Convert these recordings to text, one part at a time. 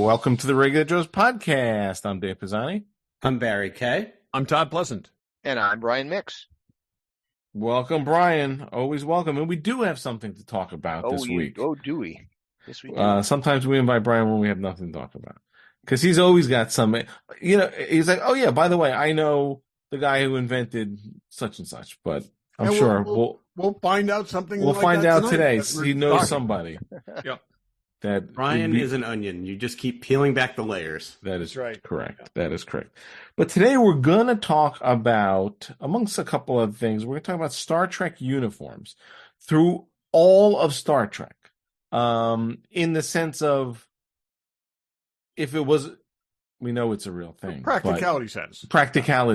Welcome to the Regular Joe's podcast. I'm Dave Pisani. I'm Barry Kay. I'm Todd Pleasant. And I'm Brian Mix. Welcome, Brian. Always welcome. And we do have something to talk about this week. Oh, do we? This week. Sometimes we invite Brian when we have nothing to talk about. Because he's always got some, he's like, oh yeah, by the way, I know the guy who invented such and such, but I'm sure we'll find out something. We'll find out today. He knows talking. Somebody. Yep. That Brian is an onion. You just keep peeling back the layers. That is right. Correct. Yeah. That is correct. But today we're going to talk about, amongst a couple of things, we're going to talk about Star Trek uniforms through all of Star Trek. In the sense of, if it was, we know it's a real thing. Practicality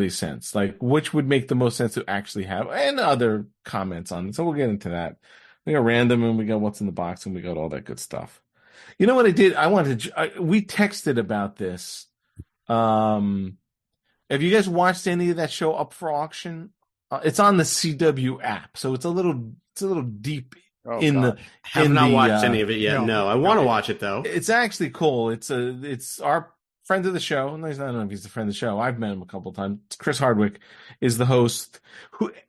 sense. Like, which would make the most sense to actually have, and other comments on it. So we'll get into that. We got random, and we got what's in the box, and we got all that good stuff. You know what I did? We texted about this. Have you guys watched any of that show Up for Auction? It's on the CW app, so it's a little deep I have not watched any of it yet. No, I want to watch it though. It's actually cool. It's our friend of the show. I don't know if he's the friend of the show. I've met him a couple of times. Chris Hardwick is the host,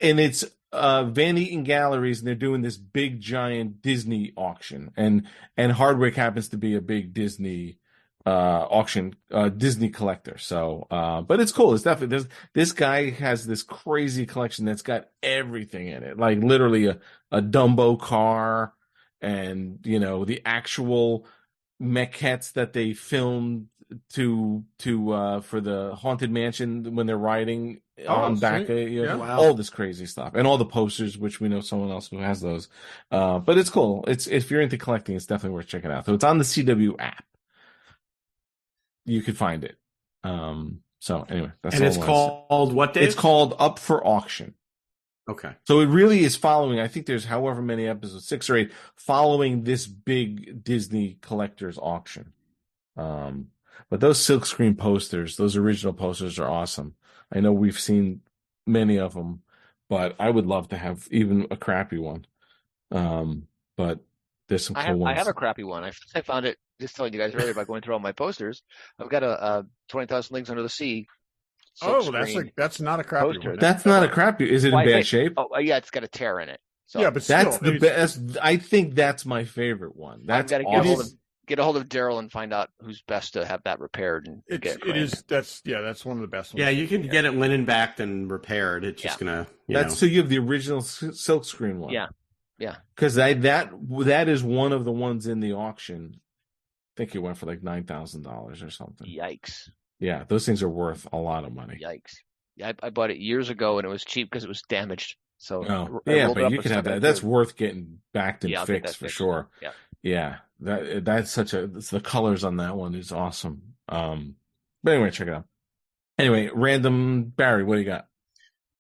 and it's Van Eaton Galleries, and they're doing this big giant Disney auction, and Hardwick happens to be a big Disney auction Disney collector. So but it's cool. It's definitely, this guy has this crazy collection that's got everything in it, like literally a Dumbo car, and the actual maquettes that they filmed to for the Haunted Mansion when they're riding on back, all this crazy stuff, and all the posters, which we know someone else who has those. But it's cool. It's, if you're into collecting, it's definitely worth checking out. So it's on the CW app. You could find it. So anyway, that's and all. It's called what, Dave? It's called Up for Auction. Okay. So it really is following, I think there's however many episodes, 6 or 8, following this big Disney collector's auction. But those silkscreen posters, those original posters are awesome. I know we've seen many of them, but I would love to have even a crappy one. But there's some cool ones. I have a crappy one. I found it, just telling you guys earlier about going through all my posters. I've got a 20,000 Leagues Under the Sea. That's not a crappy poster. one. That's not a crappy. Is it in bad shape? Oh, yeah, it's got a tear in it. So yeah, but that's still, the best. I think that's my favorite one. That's I've got to awesome. get a hold of Daryl and find out who's best to have that repaired and get it. That's one of the best ones. Yeah, you can get it linen backed and repaired. It's just gonna. So you have the original silkscreen one. Yeah. Because that is one of the ones in the auction. I think it went for like $9,000 or something. Yikes. Yeah, those things are worth a lot of money. Yikes. Yeah, I bought it years ago and it was cheap because it was damaged. So but you can have that. That's worth getting backed and fixed for sure. Yeah. That's the colors on that one is awesome. But anyway, check it out. Anyway, random Barry, what do you got?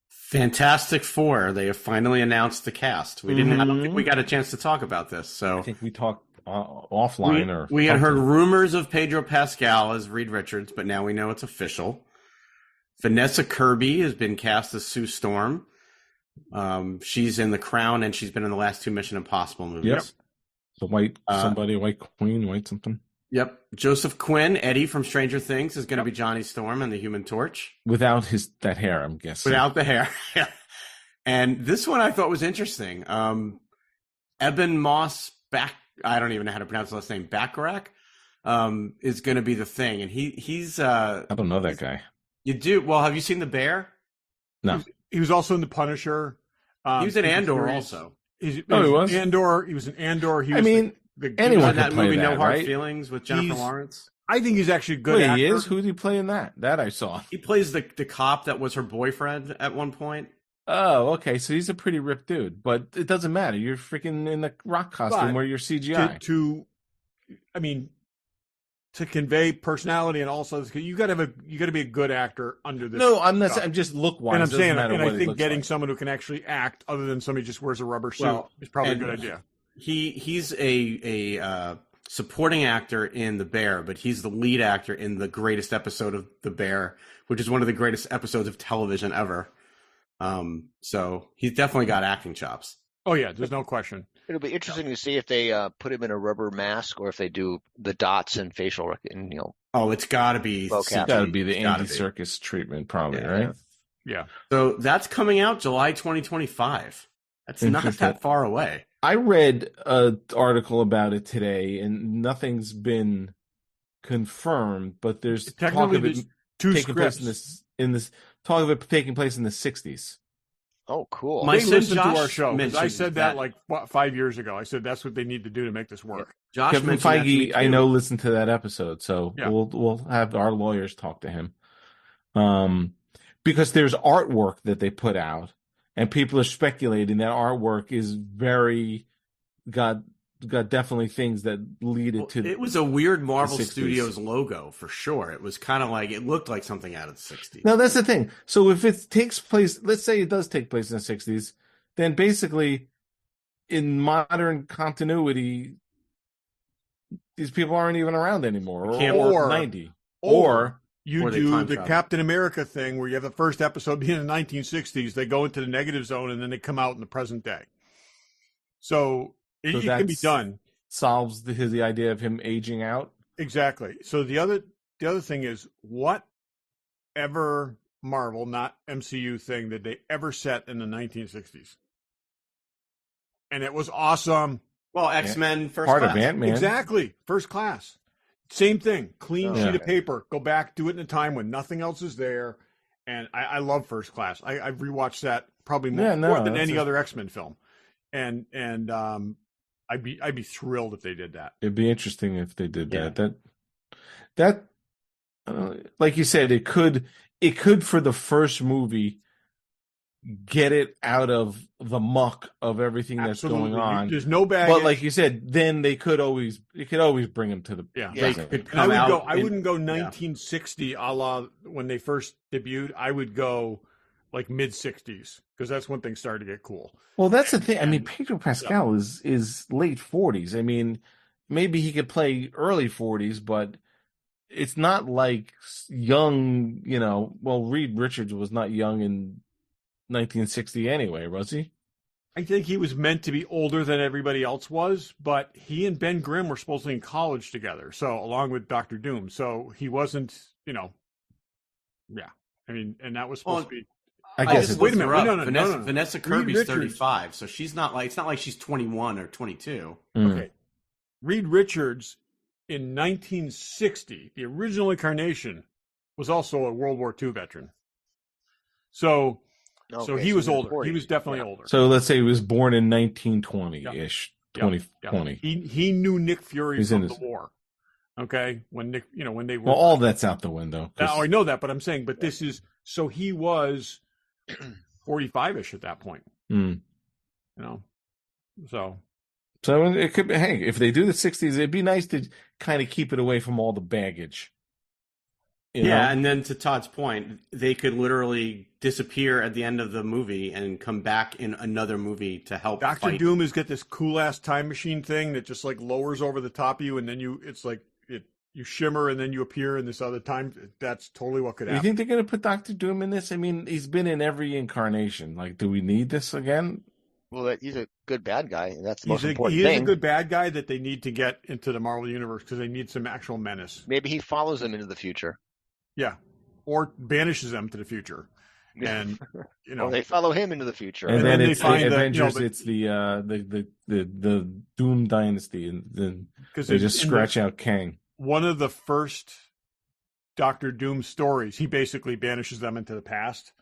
Fantastic Four. They have finally announced the cast. I don't think we got a chance to talk about this. So I think we talked offline. We had heard rumors of Pedro Pascal as Reed Richards, but now we know it's official. Vanessa Kirby has been cast as Sue Storm. She's in The Crown, and she's been in the last 2 Mission Impossible movies. Yep. The white queen, white something. Yep. Joseph Quinn, Eddie from Stranger Things, is going to be Johnny Storm and the Human Torch. Without that hair, I'm guessing. Without the hair. And this one I thought was interesting. Eben Moss I don't even know how to pronounce the last name. Bacharach is going to be the Thing, and he's. I don't know that guy. You do? Well, have you seen The Bear? No. He was also in The Punisher. He was in Andor also. He was? Andor. He was in Andor. Anyone in that could play movie, that, No Hard right? Feelings, with Jennifer Lawrence. I think he's actually a good actor. He is? Who did he play in that? That I saw. He plays the cop that was her boyfriend at one point. Oh, okay. So he's a pretty ripped dude, but it doesn't matter. You're freaking in a rock costume where you're CGI. To convey personality and also you got to be a good actor under this. No, I'm not. I'm just look wise. And I'm saying, and I think getting someone who can actually act, other than somebody just wears a rubber suit, is probably a good idea. He's a supporting actor in The Bear, but he's the lead actor in the greatest episode of The Bear, which is one of the greatest episodes of television ever. So he's definitely got acting chops. Oh yeah, there's no question. It'll be interesting to see if they put him in a rubber mask or if they do the dots and facial recognition. Oh, it's got to be Vocab. It's got to be the Gotta Andy Serkis treatment, probably, Yeah. right? Yeah. So that's coming out July 2025. That's not Interesting. that far away. I read an article about it today, and nothing's been confirmed, but there's talk Technically, of it there's two taking place scripts. in this talk of it taking place in the 60s. Oh, cool. My They son listened to Josh our show because I mentioned said that like 5 years ago. I said that's what they need to do to make this work. Josh Kevin mentioned that to me Feige, I too. know, listened to that episode, so Yeah. we'll have our lawyers talk to him. Because there's artwork that they put out, and people are speculating that artwork is got definitely things that lead it to. It was a weird Marvel 60s. Studios logo for sure. It was kind of like it looked like something out of the 60s. Now that's the thing. So if it takes place, let's say it does take place in the 60s, then basically in modern continuity, these people aren't even around anymore, or 90, or You Or they do time the travel. Captain America thing where you have the first episode being in the 1960s. They go into the negative zone and then they come out in the present day. So it can be that's- done. solves the idea of him aging out. Exactly. So the other thing is whatever Marvel, not MCU thing that they ever set in the 1960s. And it was awesome. Well, X-Men First Part Class. of Ant-Man. Exactly. First class. Same thing. Clean Oh, sheet yeah. of paper. Go back, do it in a time when nothing else is there. And I love First Class. I've rewatched that probably more, Yeah, no, more than that's any a- other X-Men film. And I'd be thrilled if they did that. It'd be interesting if they did Yeah. that. Like you said, it could for the first movie get it out of the muck of everything that's going on. There's no baggage. But like you said, then it could always bring him to the Yeah. They present. could And I come would out. go. I in- wouldn't go 1960 a la when they first debuted. I would go like mid 60s because that's when things started to get cool. Well, that's the thing. I mean, And- Pedro Pascal is late 40s. I mean, maybe he could play early 40s, but it's not like young, well, Reed Richards was not young in 1960 anyway, was he? I think he was meant to be older than everybody else was, but he and Ben Grimm were supposedly in college together. So along with Dr. Doom, so he wasn't, yeah. I mean, and that was supposed to be. I I guess just it's wait a looked minute. her up. No. Vanessa Kirby's Richards. 35, so she's not like it's not like she's 21 or 22. Okay. Reed Richards in 1960, the original incarnation, was also a World War II veteran. So Okay, he was in the older. 40s. He was definitely Yeah. older. So let's say he was born in 1920-ish, Yeah. 2020. He knew Nick Fury He's from in the his- war. Okay, when Nick, when they were. Well, all that's out the window. 'cause- Now, I know that, but I'm saying, but this is so he was 45-ish at that point. Mm. So So it could be, hey, if they do the 60s, it'd be nice to kind of keep it away from all the baggage. You Yeah, know? and then to Todd's point, they could literally disappear at the end of the movie and come back in another movie to help Doctor fight. Doom has got this cool ass time machine thing that just like lowers over the top of you, and then it's like you shimmer, and then you appear in this other time. That's totally what could You happen. think they're going to put Doctor Doom in this? I mean, he's been in every incarnation. Like, do we need this again? Well, he's a good bad guy, and that's the most He important is thing. a good bad guy that they need to get into the Marvel universe because they need some actual menace. Maybe he follows them into the future. Yeah, or banishes them to the future, and Or they follow him into the future. And, And then then they it's find the that, Avengers. but- It's the Doom Dynasty, and then because they just scratch out Kang. one of the first Doctor Doom stories, he basically banishes them into the past.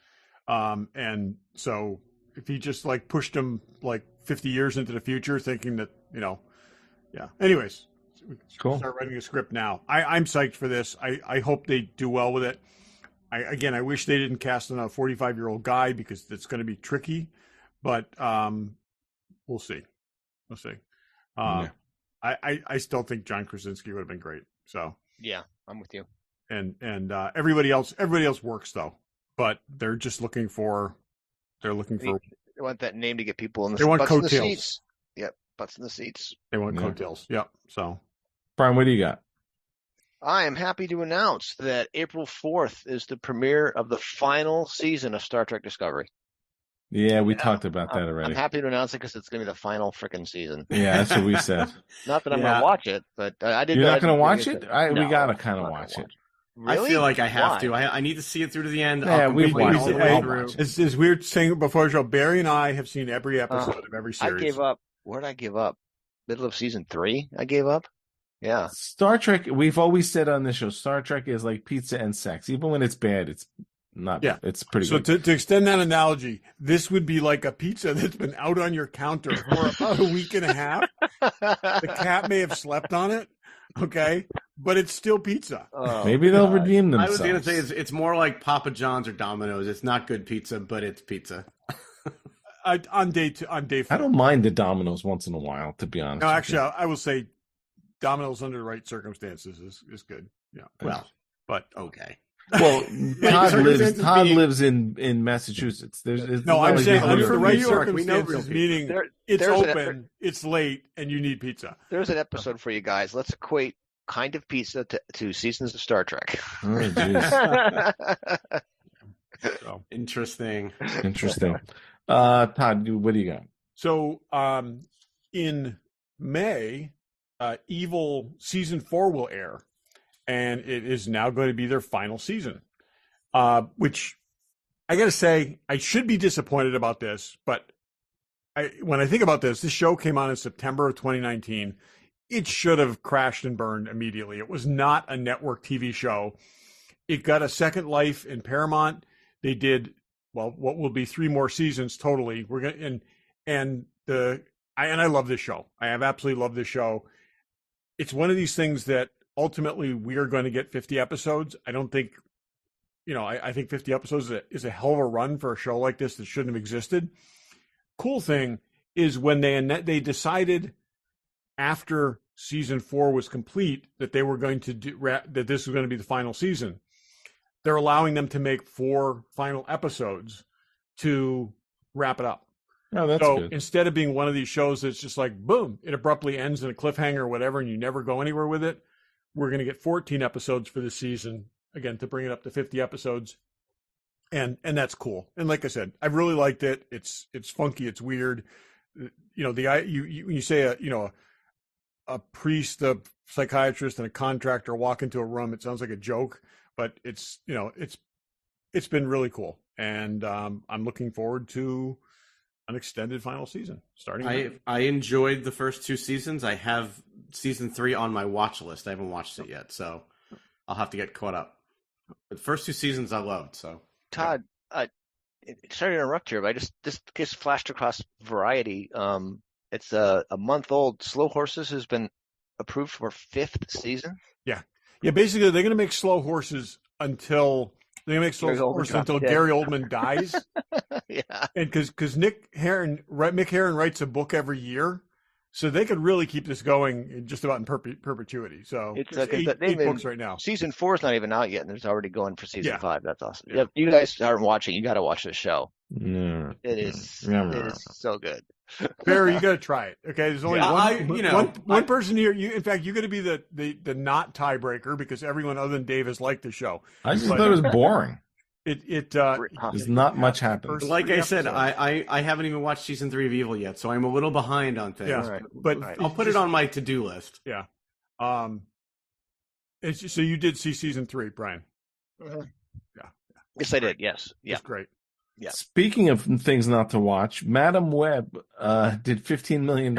And so if he just like pushed them like 50 years into the future, thinking that, yeah. Anyways, we can Cool. start writing a script now. I'm psyched for this. I hope they do well with it. I wish they didn't cast another 45-year-old guy because it's going to be tricky, but we'll see. We'll see. Yeah. I still think John Krasinski would have been great. So, Yeah, I'm with you. and everybody else works though, but they're just looking for They want that name to get people in the They want butts in the coattails. seats. Yep, butts in the seats. they want Yeah. coattails. Yep. So Brian, what do you got? I am happy to announce that April 4th is the premiere of the final season of Star Trek Discovery. Yeah, we talked about that I'm already. happy to announce it because it's going to be the final freaking season. Yeah, that's what we said. Not that I'm going to watch it, but I did. You're not going to I watch did- it? No, We got to kind I'm of not gonna watch it. Really? I feel like I have Why? to. I need to see it through to the end. Yeah, I'll complete we've it watched all the it. way I'll through. watch it. It's weird saying before the show. Barry and I have seen every episode of every I series. gave up. Where did I give up? Middle of season 3, I gave up. Yeah. Star Trek, we've always said on this show, Star Trek is like pizza and sex. Even when it's bad, it's not. Yeah. It's pretty So good. to extend that analogy, this would be like a pizza that's been out on your counter for about a week and a half. The cat may have slept on it, okay, but it's still pizza. Oh, Maybe they'll God. redeem I themselves. was going to say it's more like Papa John's or Domino's. It's not good pizza, but it's pizza. On day 4. I don't mind the Domino's once in a while, to be honest. No, with actually, you. I will say Domino's under the right circumstances is good. Yeah, Well, but okay. Well, Circumstances Todd being- lives in Massachusetts. It's no, not I'm like saying he's under from the New right York. We know real circumstances, people. meaning it's There's an open, it's late, and you need pizza. There's an episode for you guys. Let's equate kind of pizza to seasons of Star Trek. Oh, jeez. So, Interesting. Interesting. Todd, what do you got? so in May, Evil season 4 will air, and it is now going to be their final season. Which I got to say, I should be disappointed about this, but when I think about this show came on in September of 2019. It should have crashed and burned immediately. It was not a network TV show. It got a second life in Paramount. They did what will be 3 more seasons totally. We're gonna and I love this show. I have absolutely loved this show. It's one of these things that ultimately we are going to get 50 episodes. I don't think, I think 50 episodes is a hell of a run for a show like this that shouldn't have existed. Cool thing is when they decided after season 4 was complete that they were going to that this was going to be the final season. They're allowing them to make 4 final episodes to wrap it up. Oh, that's So good. instead of being one of these shows that's just like, boom, it abruptly ends in a cliffhanger or whatever, and you never go anywhere with it, we're going to get 14 episodes for this season, again, to bring it up to 50 episodes. And that's cool. And like I said, I really liked it. It's funky. It's weird. When you say a priest, a psychiatrist, and a contractor walk into a room, it sounds like a joke, but it's been really cool. And I'm looking forward to an extended final season starting. I enjoyed the first 2 seasons. I have season 3 on my watch list. I haven't watched it yet, so I'll have to get caught up. But the first 2 seasons I loved. So Todd, sorry to interrupt here, but I just flashed across Variety. It's a month old. Slow Horses has been approved for 5th season. Yeah. Basically, they're going to make Slow Horses until Gary Oldman dies. Yeah, And because Mick Herron writes a book every year, so they could really keep this going just about in perpetuity. So It's there's like eight books right now. season 4 is not even out yet, and there's already going for season Yeah. 5. That's awesome. Yeah. Yep. You guys aren't watching. You got to watch this show. Yeah. It is. Yeah. It is so good. Barry, you got to try it. Okay, there's only Yeah, one person here. In fact, you're going to be the not tiebreaker because everyone other than Dave has liked the show. I just But- thought it was boring. There's There's not much happening. First like 3 I said, episodes. I haven't even watched season 3 of Evil yet, so I'm a little behind on things. Yeah. All right. But All right. I'll put it on my to-do list. Yeah. So you did see season 3, Brian? Yes, I did. Yes. Yeah. It's great. Yeah. Speaking of things not to watch, Madam Web did $15 million.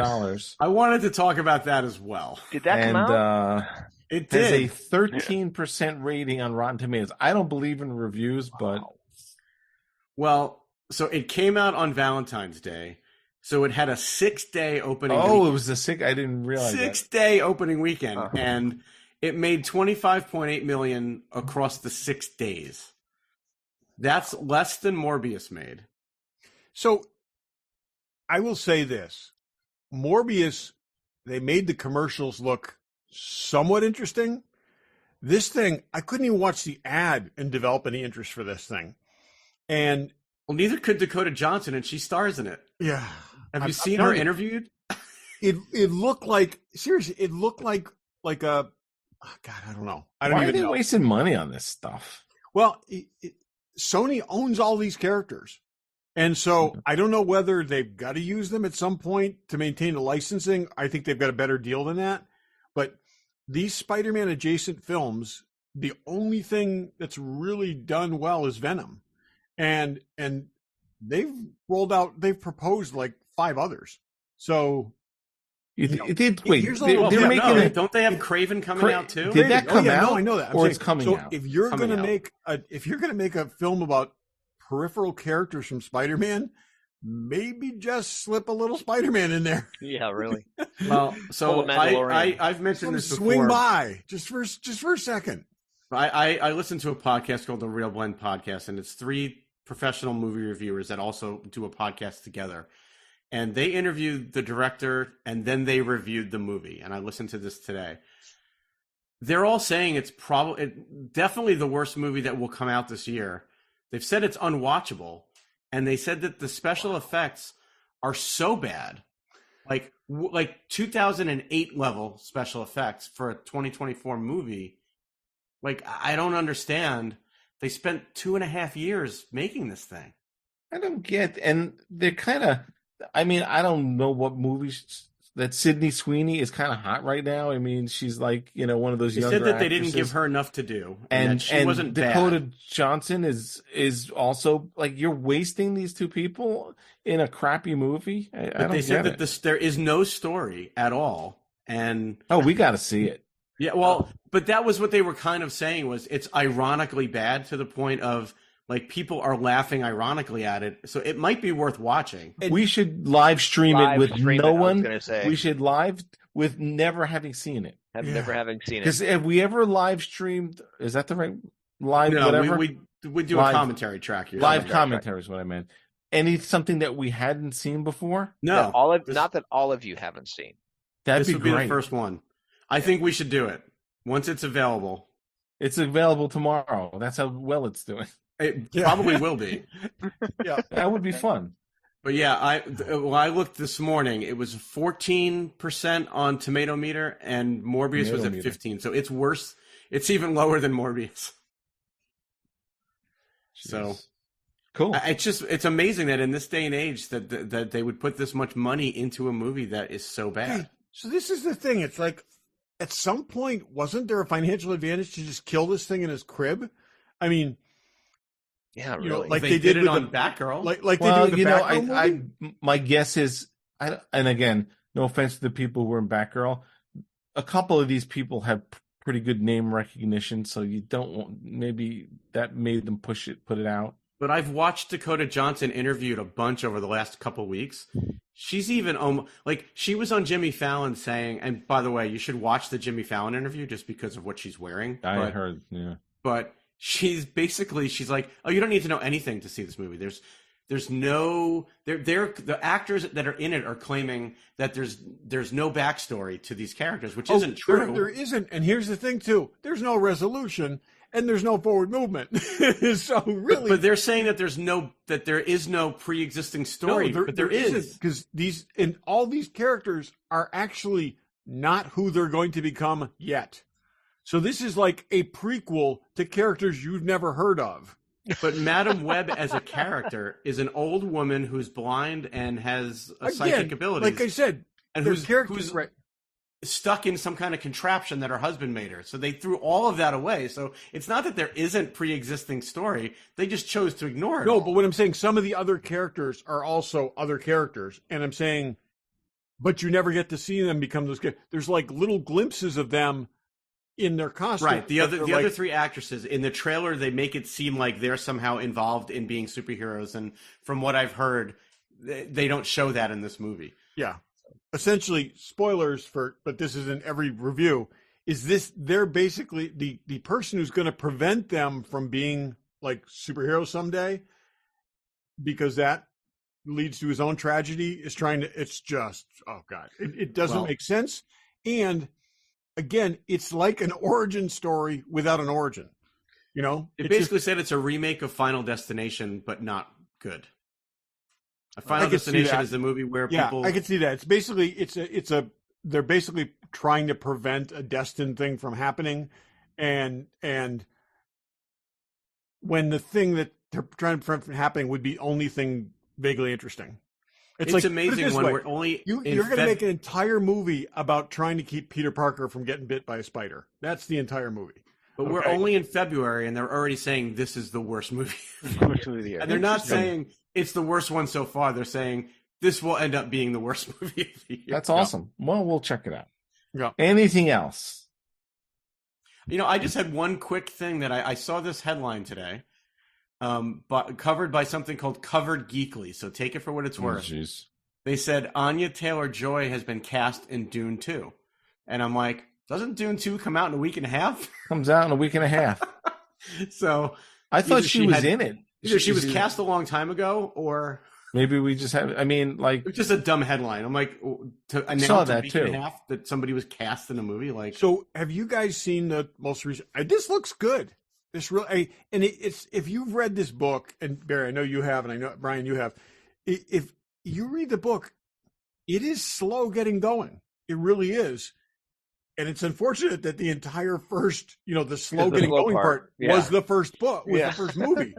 I wanted to talk about that as well. Did that and come out? It has did. a 13% rating on Rotten Tomatoes. I don't believe in reviews, but Well, so it came out on Valentine's Day. So it had a 6-day opening. it was a sick. I didn't realize that. 6-day opening weekend, Uh-huh. and it made $25.8 million across the 6 days. That's less than Morbius made. So I will say this. Morbius, they made the commercials look somewhat interesting. This thing, I couldn't even watch the ad and develop any interest for this thing. And Well, neither could Dakota Johnson, and she stars in it. yeah. Have you I'm seen telling her you, interviewed? It looked like, seriously, it looked like a, oh God, I don't know. I don't Why are even they know. wasting money on this stuff? Well, Sony owns all these characters. And so I don't know whether they've got to use them at some point to maintain the licensing. I think they've got a better deal than that. But these Spider-Man adjacent films, the only thing that's really done well is Venom. And they've proposed like 5 others. So wait, they're making it. Don't they have Craven coming out too? Did that come out? No, I know that. Or it's coming out. So if you're going to make a film about peripheral characters from Spider-Man, maybe just slip a little Spider-Man in there. Yeah, really. Well, so I've mentioned this before. Swing by just for a second. I listen to a podcast called the Real Blend Podcast, and it's 3 professional movie reviewers that also do a podcast together. And they interviewed the director, and then they reviewed the movie. And I listened to this today. They're all saying it's definitely the worst movie that will come out this year. They've said it's unwatchable, and they said that the special effects are so bad, like 2008 level special effects for a 2024 movie. Like, I don't understand. They spent 2.5 years making this thing. I don't get, and they're kind of. I mean, I don't know what movies that Sydney Sweeney is kind of hot right now. I mean, she's like, one of those younger actresses. They said that they actresses. didn't give her enough to do, and she wasn't Dakota bad. Johnson is also like, you're wasting these 2 people in a crappy movie. I don't they said get that there is no story at all, and we got to see it. Yeah, well, but that was what they were kind of saying, was it's ironically bad to the point of, like, people are laughing ironically at it, so it might be worth watching. We should live stream it with no one. We should live with never having seen it. Never having seen it. Because have we ever live streamed? Is that the right live? No, whatever we do a commentary track here. Live commentary is what I meant. Something that we hadn't seen before? No, not that all of you haven't seen. That'd this be would great. be the first one. I think we should do it once it's available. It's available tomorrow. That's how well it's doing. It probably will be. Yeah, that would be fun. But yeah, I looked this morning. It was 14% on Tomato Meter, and Morbius was at 15%. So it's worse. It's even lower than Morbius. Jeez. So cool. It's amazing that in this day and age that they would put this much money into a movie that is so bad. Okay, so this is the thing. It's like, at some point, wasn't there a financial advantage to just kill this thing in his crib? I mean, yeah, really. Like they did it on Batgirl. Like they did with the Batgirl movie? My guess is, and again, no offense to the people who were in Batgirl, a couple of these people have pretty good name recognition, so you don't want, maybe that made them put it out. But I've watched Dakota Johnson interviewed a bunch over the last couple of weeks. She's even she was on Jimmy Fallon saying, and by the way, you should watch the Jimmy Fallon interview just because of what she's wearing. I heard, yeah. But she's like, oh, you don't need to know anything to see this movie. There's no, the actors that are in it are claiming that there's no backstory to these characters, which isn't true. There isn't. And here's the thing too: there's no resolution and there's no forward movement. So really, but they're saying that there is no pre-existing story. No, but there is, because all these characters are actually not who they're going to become yet. So this is like a prequel to characters you've never heard of. But Madam Web as a character is an old woman who's blind and has psychic abilities. Like I said, and who's stuck in some kind of contraption that her husband made her. So they threw all of that away. So it's not that there isn't pre-existing story. They just chose to ignore it. No, but what I'm saying, some of the other characters are also other characters. And I'm saying, but you never get to see them become those characters. There's like little glimpses of them in their costume. Right. The other 3 actresses in the trailer, they make it seem like they're somehow involved in being superheroes. And from what I've heard, they don't show that in this movie. Yeah. Essentially, spoilers but this is in every review, they're basically the person who's going to prevent them from being like superheroes someday, because that leads to his own tragedy, it's just, oh God, it doesn't make sense. And again, it's like an origin story without an origin. It basically said it's a remake of Final Destination, but not good. A Final Destination is the movie where people. I can see that. It's basically they're basically trying to prevent a destined thing from happening, and when the thing that they're trying to prevent from happening would be only thing vaguely interesting. It's like, amazing when we're only you're going to make an entire movie about trying to keep Peter Parker from getting bit by a spider. That's the entire movie. But we're only in February, and they're already saying this is the worst movie. Worst movie of the year. And they're not saying it's the worst one so far. They're saying this will end up being the worst movie of the year. That's awesome. Well, we'll check it out. Yeah. Anything else? I just had one quick thing that I saw this headline today, but covered by something called Covered Geekly. So take it for what it's worth. Geez. They said Anya Taylor-Joy has been cast in Dune 2. And I'm like, doesn't Dune 2 come out in a week and a half? Comes out in a week and a half. So I thought she was in it. Either she was cast a long time ago, or maybe we just have. I mean, like, it's just a dumb headline. I'm like, to announce a week and a half that somebody was cast in a movie. Like, so have you guys seen the most recent? This looks good. This really, and it's if you've read this book, and Barry, I know you have, and I know Brian, you have. If you read the book, it is slow getting going. It really is. And it's unfortunate that the entire first, the slow getting going part was the first book, was the first movie.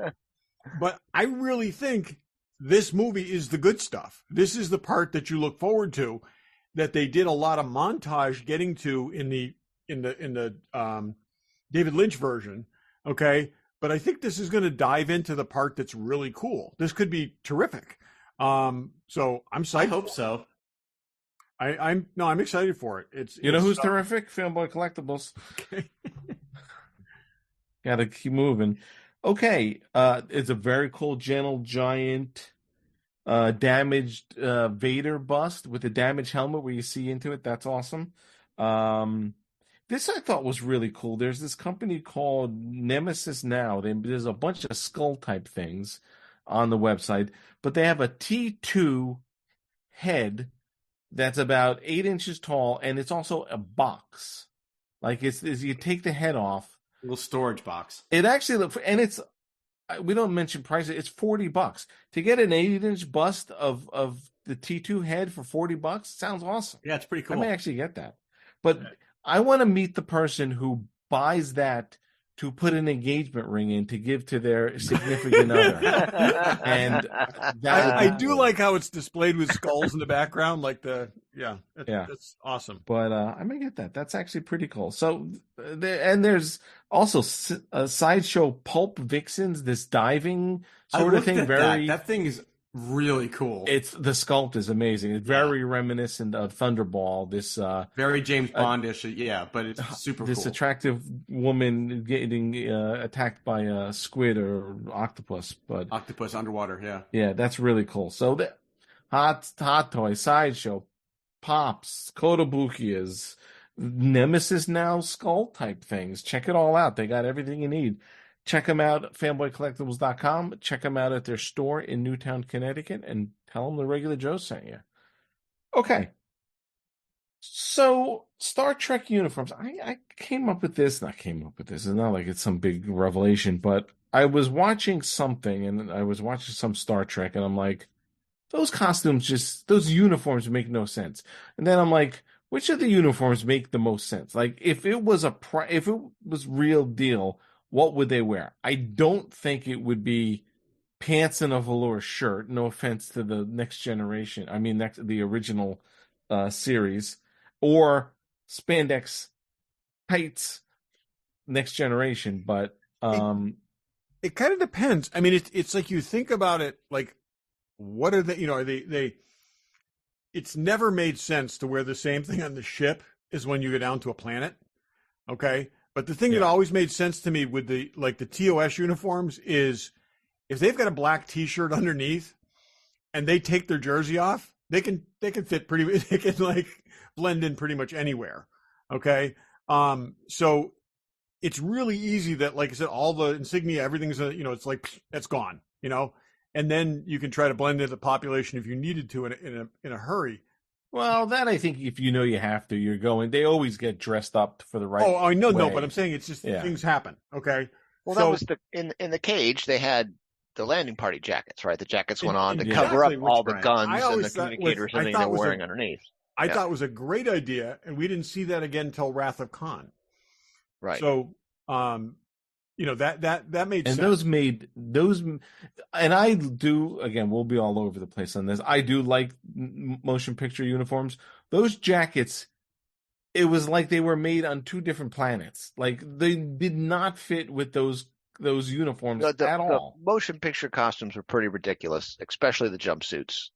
But I really think this movie is the good stuff. This is the part that you look forward to, that they did a lot of montage getting to in the David Lynch version. Okay. But I think this is going to dive into the part that's really cool. This could be terrific. So I'm psyched. I hope so. I'm excited for it. It's who's terrific? Fanboy Collectibles. Okay. Got to keep moving. Okay, it's a very cool Gentle Giant damaged Vader bust with a damaged helmet where you see into it. That's awesome. This I thought was really cool. There's this company called Nemesis Now. There's a bunch of skull type things on the website, but they have a T2 head that's about 8 inches tall, and it's also a box. Like it's you take the head off, a little storage box. It actually and it's we don't mention price. It's $40 to get an 8-inch bust of the T2 head for $40. Sounds awesome. Yeah, it's pretty cool. I may actually get that, but I want to meet the person who buys that to put an engagement ring in to give to their significant other. And I do like how it's displayed with skulls in the background, like that's awesome. But I may get that. That's actually pretty cool. So, there's also a Sideshow Pulp Vixens, this diving sort of thing. That thing is really cool. It's the sculpt is amazing. It's very reminiscent of Thunderball. This very James Bondish, but it's super this cool. attractive woman getting attacked by a squid or octopus, but octopus underwater. Yeah, that's really cool. So the hot toy Sideshow, Pops, Kotobukias, Nemesis Now skull type things. Check it all out. They got everything you need. Check them out at fanboycollectibles.com. Check them out at their store in Newtown, Connecticut, and tell them the Regular Joe sent you. Okay. So, Star Trek uniforms. I came up with this. It's not like it's some big revelation, but I was watching something, and I was watching some Star Trek, and I'm like, those uniforms make no sense. And then I'm like, which of the uniforms make the most sense? Like, if it was real deal, what would they wear? I don't think it would be pants and a velour shirt. No offense to the Next Generation. I mean, the original series, or spandex tights Next Generation. But it kind of depends. I mean, it's like you think about it. Like, what are they? Are they? It's never made sense to wear the same thing on the ship as when you go down to a planet. Okay. But the thing that always made sense to me with the TOS uniforms is if they've got a black T-shirt underneath and they take their jersey off, they can fit they can blend in pretty much anywhere. Okay. So it's really easy that, like I said, all the insignia, everything's it's like that's gone, and then you can try to blend into the population if you needed to in a hurry. Well, that I think if you have to, you're going. They always get dressed up for the right. Oh, I know, way. no, but I'm saying it's just things happen. Okay. Well, that was in the cage. They had the landing party jackets, right? The jackets went on to cover up all the guns and the communicators and everything they were wearing underneath. I thought it was a great idea, and we didn't see that again until Wrath of Khan. Right. So, that made And sense. and I do, again, we'll be all over the place on this. I do like motion picture uniforms. Those jackets, it was like they were made on two different planets. Like they did not fit with those uniforms at all. The motion picture costumes were pretty ridiculous, especially the jumpsuits.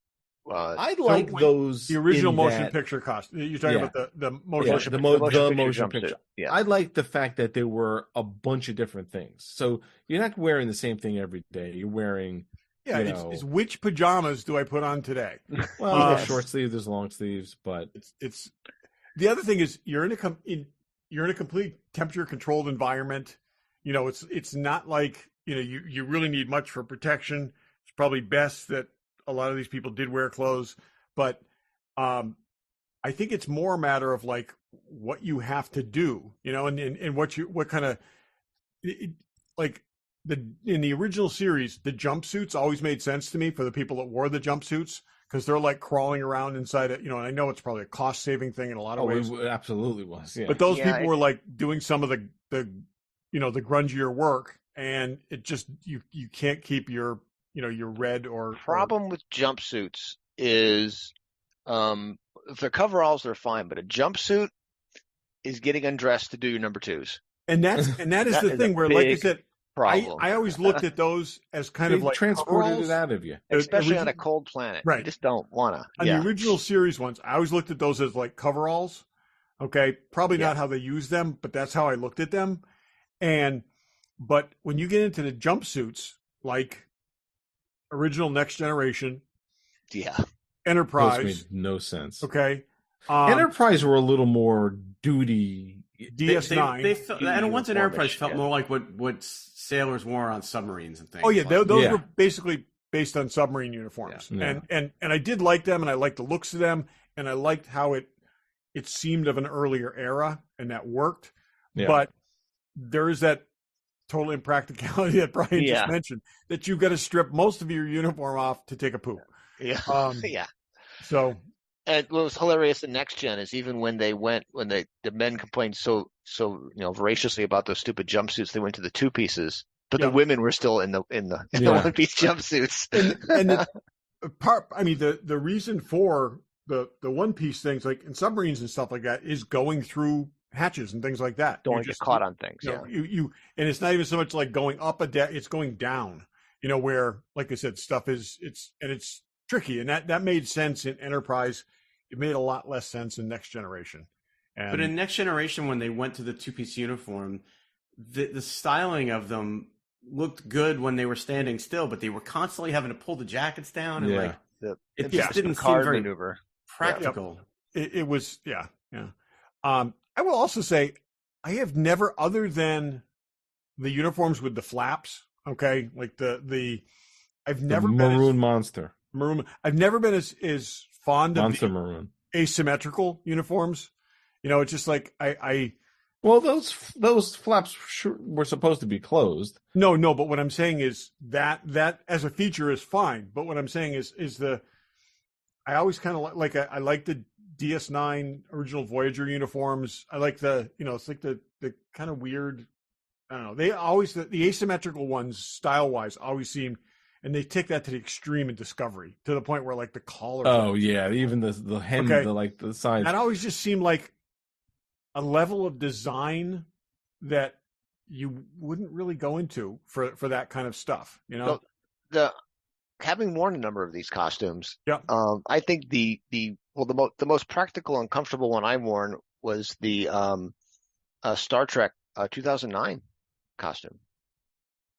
I like those the original in motion that- picture costume. You're talking about the motion Yeah, picture. the motion picture. Yeah. I like the fact that there were a bunch of different things. So you're not wearing the same thing every day. You're wearing, Yeah, it's which pajamas do I put on today? well, there's short sleeves, there's long sleeves, but It's the other thing is you're in a complete temperature controlled environment. It's not like you really need much for protection. It's probably best that a lot of these people did wear clothes, but I think it's more a matter of like what you have to do, and what kind of like in the original series, the jumpsuits always made sense to me for the people that wore the jumpsuits because they're like crawling around inside it, and I know it's probably a cost saving thing in a lot of ways. it absolutely was. Yeah. But those people were like doing some of the grungier work, and it just you can't keep your red or Problem with jumpsuits is if they're coveralls, they're fine, but a jumpsuit is getting undressed to do your number twos. and that is the thing where, like I said, I always looked at those as kind of like transported coveralls. it out of you. Especially on a cold planet. Right. You just don't want to. On the original series ones, I always looked at those as like coveralls. Okay, probably not how they use them, but that's how I looked at them. But when you get into the jumpsuits, like original Next Generation, Enterprise, Those made no sense. okay, Enterprise were a little more duty. DS9. They felt, and once an Enterprise uniformish, felt more like what sailors wore on submarines and things. Oh yeah, like, those were basically based on submarine uniforms, Yeah. and I did like them, and I liked the looks of them, and I liked how it seemed of an earlier era, and that worked. Yeah. But there is that total impracticality that Brian just mentioned, that you've got to strip most of your uniform off to take a poop. Yeah. Yeah. So, and what was hilarious in Next Gen is even when the men complained so voraciously about those stupid jumpsuits, they went to the two pieces, but the women were still in the one piece jumpsuits. and the reason for the one piece things, like in submarines and stuff like that, is going through hatches and things like that. Don't get caught on things. You and it's not even so much like going up a deck; it's going down. Where, like I said, stuff it's tricky, and that made sense in Enterprise. It made a lot less sense in Next Generation. But in Next Generation, when they went to the two-piece uniform, the styling of them looked good when they were standing still, but they were constantly having to pull the jackets down, and it just didn't seem very maneuver. practical. It was, yeah. I will also say, I have never, other than the uniforms with the flaps, okay, like I've never been Maroon Monster. Maroon. I've never been as fond Monster of the Maroon. asymmetrical uniforms. It's just like Well, those flaps were supposed to be closed. No, but what I'm saying is that as a feature is fine. But what I'm saying is I always kind of like I like the DS9 original Voyager uniforms. I like it's like the kind of weird, I don't know. They always, the asymmetrical ones style wise always seem, and they take that to the extreme in Discovery to the point where like the collar. Oh yeah, even the hem, the sides. That always just seemed like a level of design that you wouldn't really go into for that kind of stuff. So having worn a number of these costumes, yeah. I think the most practical and comfortable one I've worn was the Star Trek 2009 costume.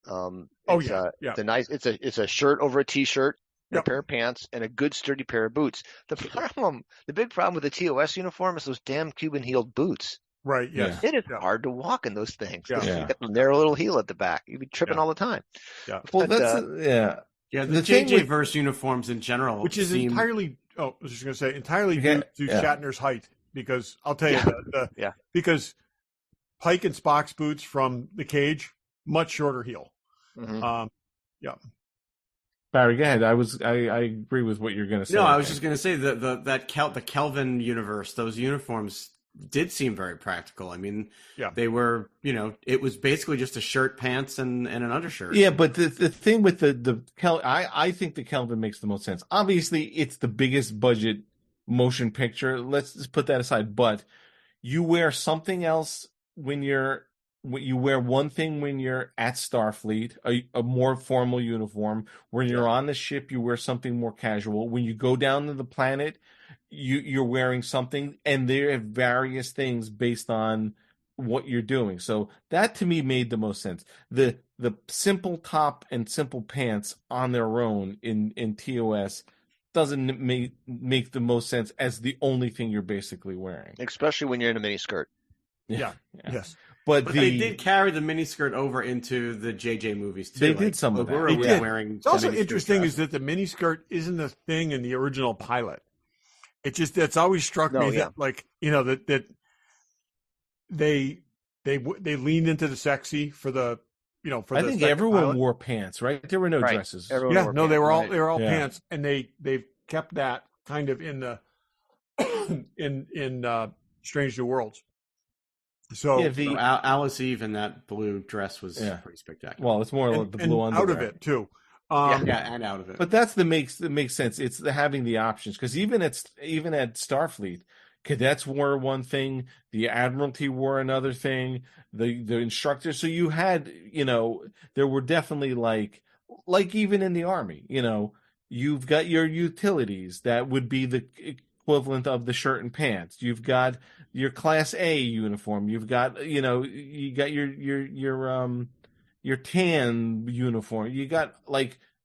It's a nice. It's a shirt over a t-shirt, a pair of pants, and a good sturdy pair of boots. The big problem with the TOS uniform is those damn Cuban heeled boots. Right. Yes. It is hard to walk in those things. Yeah. You got the narrow little heel at the back. You'd be tripping all the time. Yeah. Well, Yeah, the JJ verse uniforms in general, which is entirely. Oh, I was just going to say entirely due to Shatner's height, because I'll tell you because Pike and Spock's boots from the Cage, much shorter heel. Mm-hmm. Barry, go ahead. I agree with what you're going to say. No, I was just going to say the Kelvin universe, those uniforms did seem very practical. I mean, Yeah. they were, it was basically just a shirt, pants, and an undershirt. Yeah, but the thing with the I think the Kelvin makes the most sense. Obviously, it's the biggest budget motion picture. Let's just put that aside. But you wear something else you wear one thing when you're at Starfleet, a more formal uniform. When you're on the ship, you wear something more casual. When you go down to the planet, you're wearing something, and there are various things based on what you're doing. So that to me made the most sense. The simple top and simple pants on their own in TOS doesn't make the most sense as the only thing you're basically wearing, especially when you're in a mini skirt. Yeah. Yes. But they did carry the miniskirt over into the JJ movies too. They did some of that. Were wearing. It's also interesting is that the miniskirt isn't a thing in the original pilot. It's always struck me that that they leaned into the sexy for the I think everyone wore pants, right? There were no dresses. They were all pants, and they've kept that kind of in the in Strange New Worlds. So Alice Eve in that blue dress was pretty spectacular. Well, it's more like the blue underwear. Out of it too. And out of it. But that makes sense. It's having the options, because even at Starfleet, cadets wore one thing, the Admiralty wore another thing, the instructors. So you had, there were definitely like even in the Army, you've got your utilities that would be the equivalent of the shirt and pants. You've got your Class A uniform. You've got you got your tan uniform. You got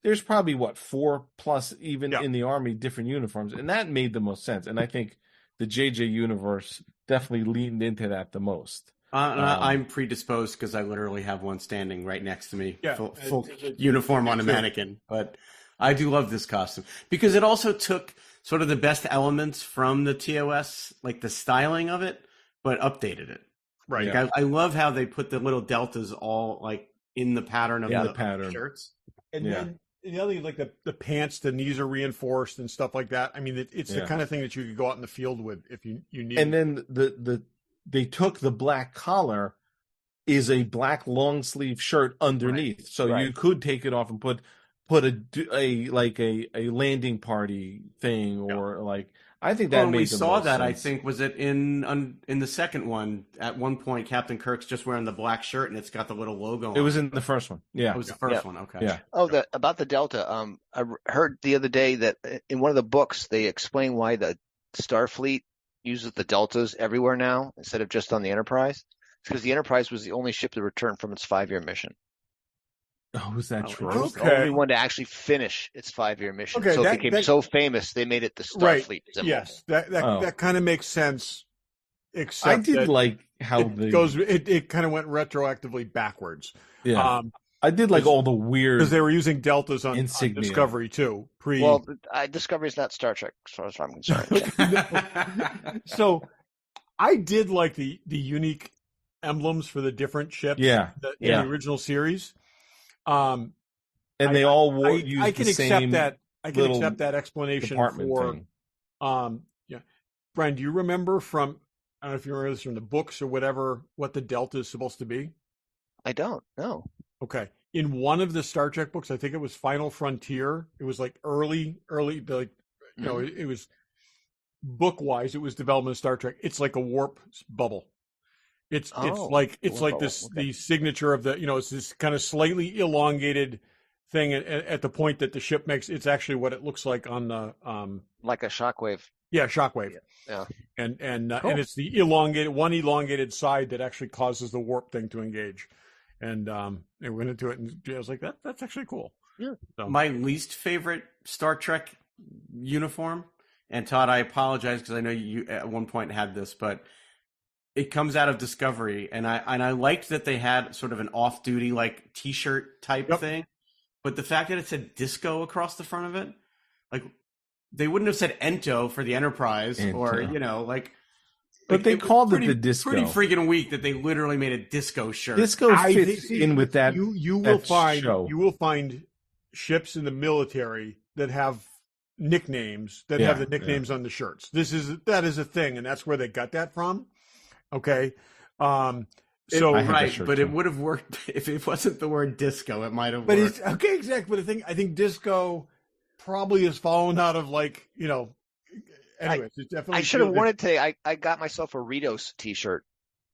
there's probably 4+ even in the Army different uniforms, and that made the most sense. And I think the JJ universe definitely leaned into that the most. I'm predisposed because I literally have one standing right next to me, Yeah, full uniform on a mannequin. But I do love this costume because it also took sort of the best elements from the TOS, like the styling of it, but updated it. Right. I love how they put the little deltas all in the pattern of the shirts. And then the other thing, like the pants, the knees are reinforced and stuff like that. I mean, it's the kind of thing that you could go out in the field with if you need. And then they took the black collar is a black long sleeve shirt underneath, so you could take it off and put a landing party thing, or I think that made we saw that. Sense. I think was it in the second one. At one point, Captain Kirk's just wearing the black shirt and it's got the little logo. It was in the first one. Yeah, it was the first one. Okay. Yeah. Oh, about the Delta. I heard the other day that in one of the books they explain why the Starfleet uses the Deltas everywhere now instead of just on the Enterprise. It's because the Enterprise was the only ship to return from its 5-year mission. Oh, is that true? It was the only one to actually finish its 5-year mission. Okay, so it became so famous they made it the Starfleet symbol. Yes, that kind of makes sense. Except I did like how it kind of went retroactively backwards. Yeah. I did like all the weird, because they were using deltas on Discovery too. Discovery is not Star Trek as far as I'm concerned. So I did like the unique emblems for the different ships. In the original series. And they all wore. I can accept that. I can accept that explanation for. Brian, do you remember from? I don't know if you remember this from the books or whatever. What the Delta is supposed to be? I don't know. Okay, in one of the Star Trek books, I think it was Final Frontier. It was early, it was book wise. It was development of Star Trek. It's like a warp bubble. It's like this the signature of the it's this kind of slightly elongated thing at the point that the ship makes. It's actually what it looks like on the like a shockwave. Yeah, shockwave. Yeah. And it's the elongated side that actually causes the warp thing to engage. And we went into it, and I was like, that's actually cool. Yeah. So. My least favorite Star Trek uniform, and Todd, I apologize because I know you at one point had this, but it comes out of Discovery, and I liked that they had sort of an off-duty T-shirt type thing, but the fact that it said disco across the front of it, they wouldn't have said Ento for the Enterprise, or But they called it the disco. Pretty freaking weak that they literally made a disco shirt. Disco fits in with that. You will find ships in the military that have nicknames have the nicknames on the shirts. That is a thing, and that's where they got that from. Okay. So I had that right, shirt but too. it would have worked if it wasn't the word disco. It might have But worked. it's okay, exactly. But I think disco probably has fallen out of like, anyways, it's definitely I should have feels- wanted today. I got myself a Ritos T-shirt.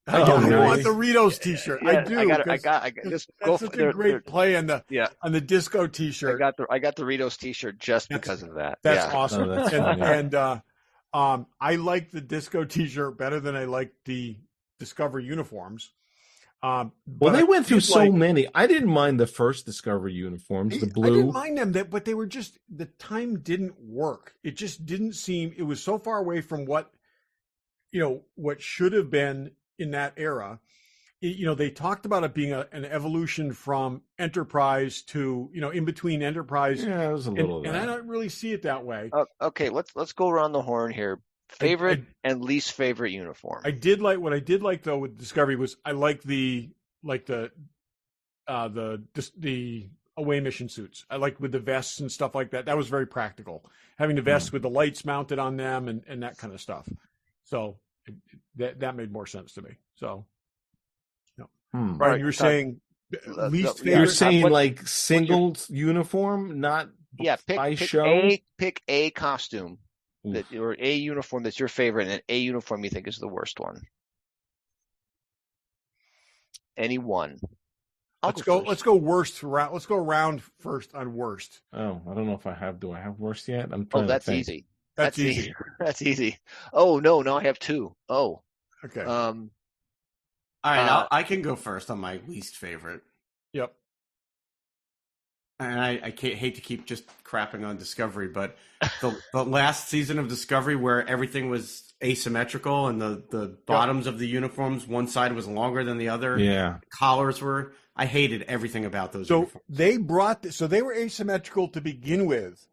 I Oh, want really? the Ritos T-shirt. I do. I 'cause got just go that's for such a great play on the yeah. disco I T-shirt. got the Ritos T-shirt just because of that. That's yeah. awesome. Oh, that's funny. I like the disco T-shirt better than I like the Discovery uniforms. Well, but they I went through did so like- many. I didn't mind the first Discovery uniforms, the I blue. didn't mind them, but they were just the time didn't work. It just didn't seem. It was so far away from what should have been in that era. They talked about it being an evolution from Enterprise to in between Enterprise. Yeah, it was a little. And I don't really see it that way. Okay, let's go around the horn here. Favorite and least favorite uniform. I did like what I did like though with Discovery was I like the away mission suits. I liked with the vests and stuff like that. That was very practical. Having the vests with the lights mounted on them and that kind of stuff. So that made more sense to me. So, Brian, Right, you were saying least favorite. You're saying What- like single uniform, not by show. Pick a costume Oof. or a uniform that's your favorite, and a uniform you think is the worst one. Any one. Let's go worst round. Let's go around first on worst. Oh, I don't know if I have. Do I have worst yet? I'm Oh, trying that's to think. easy. That's easy. That's easy. Oh no, I have two. Oh, Okay. All right, I can go first on my least favorite. Yep. And I hate to keep just crapping on Discovery, but the last season of Discovery where everything was asymmetrical and the bottoms of the uniforms, one side was longer than the other. Yeah. Collars were. I hated everything about those So uniforms. they were asymmetrical to begin with,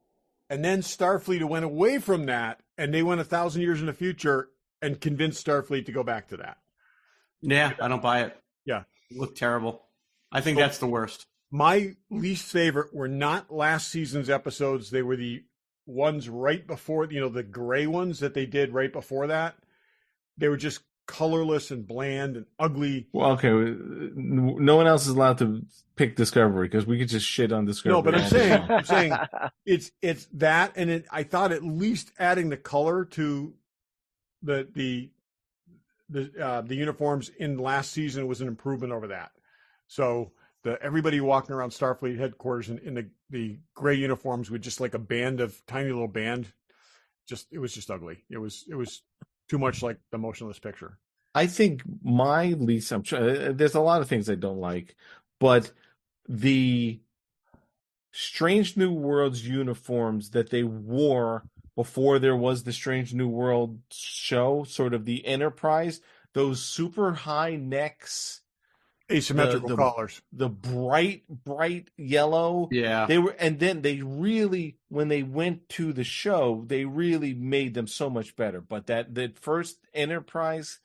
and then Starfleet went away from that, and they went 1,000 years in the future and convinced Starfleet to go back to that. Yeah, I don't buy it. Yeah. It looked terrible. I think that's the worst. My least favorite were not last season's episodes. They were the ones right before, the gray ones that they did right before that. They were just colorless and bland and ugly. Well, okay. No one else is allowed to pick Discovery because we could just shit on Discovery. No, but all the I'm saying time. it's that, and I thought at least adding the color to the uniforms in last season was an improvement over that. So everybody walking around Starfleet headquarters in the gray uniforms with just like a tiny little band, it was just ugly. It was too much like the motionless picture. I think my least. There's a lot of things I don't like, but the Strange New Worlds uniforms that they wore before there was the Strange New World show, sort of the Enterprise, those super high necks, Asymmetrical collars, the bright yellow. Yeah. They were, and then they really, when they went to the show, they really made them so much better. But the first Enterprise,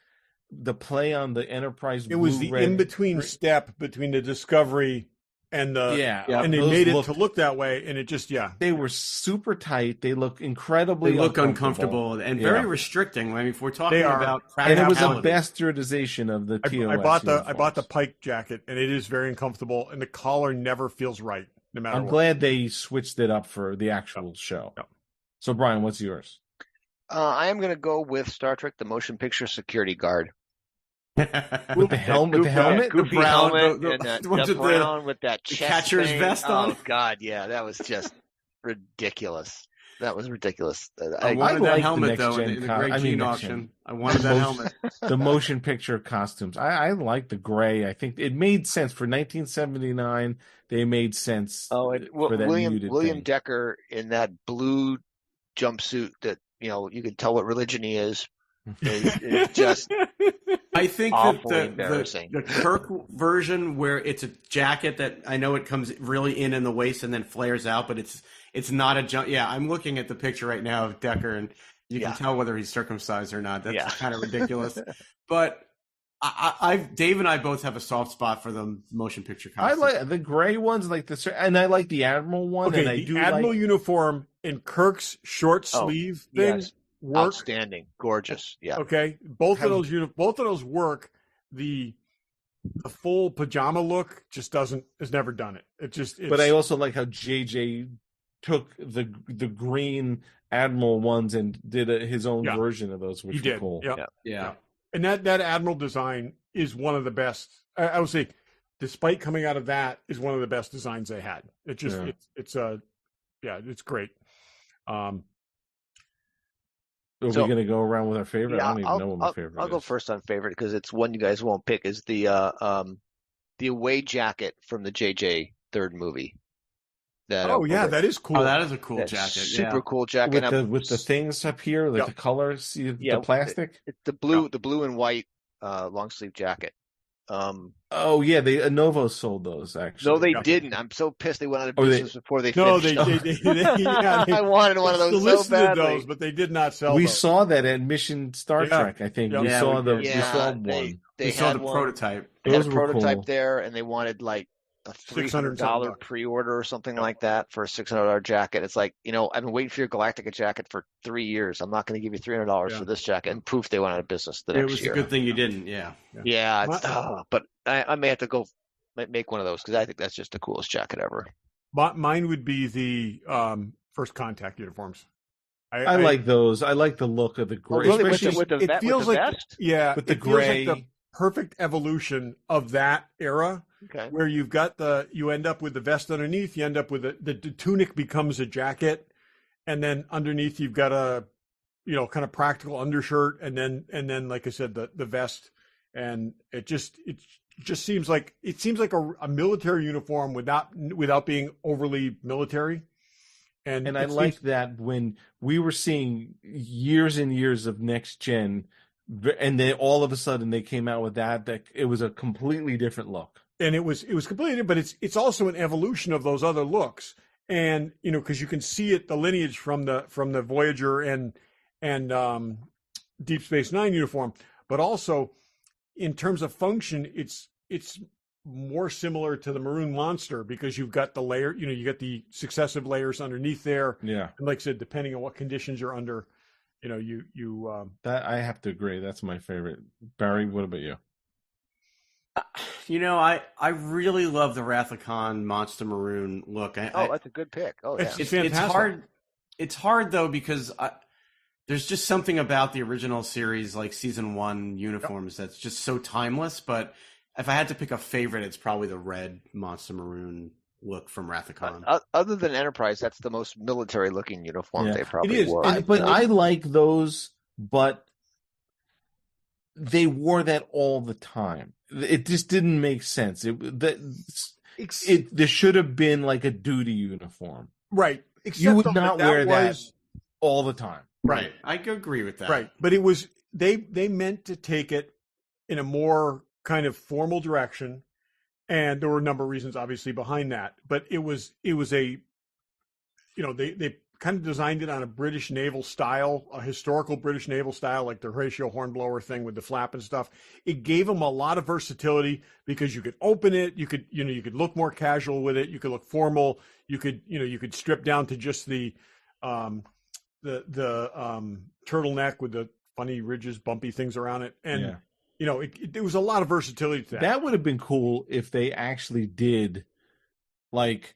the play on the Enterprise, it was the in-between step between the Discovery and the and they made it to look that way, and it just they were super tight. They look incredibly. They look uncomfortable and very restricting. I mean, if we're talking about and it was a practicality. bastardization of the TOS. I bought the Pike jacket, and it is very uncomfortable, and the collar never feels right, no matter. I'm glad they switched it up for the actual show. Yep. So, Brian, what's yours? I am going to go with Star Trek: The Motion Picture Security Guard. With the helmet, Goofy brown- helmet, the- and that the ones with brown with that chest catcher's thing. vest on. Oh God, yeah, that was just ridiculous. That was ridiculous. I wanted like that the helmet next though gen in the co- Greg I mean, Jean next auction. gen. I wanted that helmet. The motion picture costumes. I like the gray. I think it made sense for 1979. They made sense. Oh, and for that William thing. Decker in that blue jumpsuit that you could tell what religion he is. It's just I think awfully that embarrassing. the Kirk version where it's a jacket that I know it comes really in the waist and then flares out, but it's not a jump. Yeah, I'm looking at the picture right now of Decker, and you can tell whether he's circumcised or not. That's kind of ridiculous. But Dave and I both have a soft spot for the motion picture costumes. I like the gray ones, and I like the Admiral one. Okay, and I the do Admiral uniform in Kirk's short sleeve thing. Yes. work. Outstanding, gorgeous. Yeah. Okay, both of those work. The full pajama look just has never done it. But I also like how JJ took the green Admiral ones and did his own version of those, which were cool. Yeah. And that Admiral design is one of the best. I would say, despite coming out of that, is one of the best designs they had. It just it's great. Are we going to go around with our favorite? I don't even know what my favorite is. I'll go first on favorite because it's one you guys won't pick. Is the away jacket from the JJ third movie. That is cool. Oh, that is a cool jacket. Super cool jacket with the things up here, like the colors, see the plastic. It's the blue and white long sleeve jacket. Novo sold those actually. No, they didn't. I'm so pissed they went out of business before they finished. I wanted one of those so badly. Those, but they did not sell. We saw that at Mission Star Trek. I think we saw one. They saw the prototype. They had a prototype there, and they wanted like a $300 pre-order or something like that for a $600 jacket. It's like, I've been waiting for your Galactica jacket for 3 years. I'm not going to give you $300 for this jacket. And proof they went out of business the next year. It was a good thing you didn't. But I may have to go make one of those because I think that's just the coolest jacket ever. Mine would be the First Contact uniforms. I like those. I like the look of the gray. Really? With the vest? With the gray. Feels like the perfect evolution of that era. Okay. Where you end up with the vest underneath, you end up with the tunic becomes a jacket, and then underneath you've got a, kind of practical undershirt, and then like I said, the vest, and it just seems like a military uniform without being overly military. And I like that when we were seeing years and years of next gen, and then all of a sudden they came out with that it was a completely different look. And it was completely different, but it's also an evolution of those other looks. And, because you can see the lineage from the Voyager and Deep Space Nine uniform, but also in terms of function, it's more similar to the Maroon Monster because you've got the layer, you get the successive layers underneath there. Yeah. And like I said, depending on what conditions you're under, that I have to agree. That's my favorite. Barry, what about you? I really love the Wrath of Khan Monster Maroon look. That's a good pick. Oh, yeah. It's hard. It's hard though because there's just something about the original series, like season 1 uniforms, that's just so timeless. But if I had to pick a favorite, it's probably the red Monster Maroon look from Wrath of Khan. Other than Enterprise, that's the most military-looking uniform they probably wore. But I like those, but they wore that all the time. It just didn't make sense. There should have been like a duty uniform, right? You would not wear that all the time, right? I agree with that, right? But it was they meant to take it in a more kind of formal direction, and there were a number of reasons, obviously, behind that. But it was a, they kind of designed it on a British naval style, a historical British naval style, like the Horatio Hornblower thing with the flap and stuff. It gave them a lot of versatility because you could open it, you could look more casual with it, you could look formal, you could strip down to just the turtleneck with the funny ridges, bumpy things around it, and it was a lot of versatility to that. That would have been cool if they actually did, like,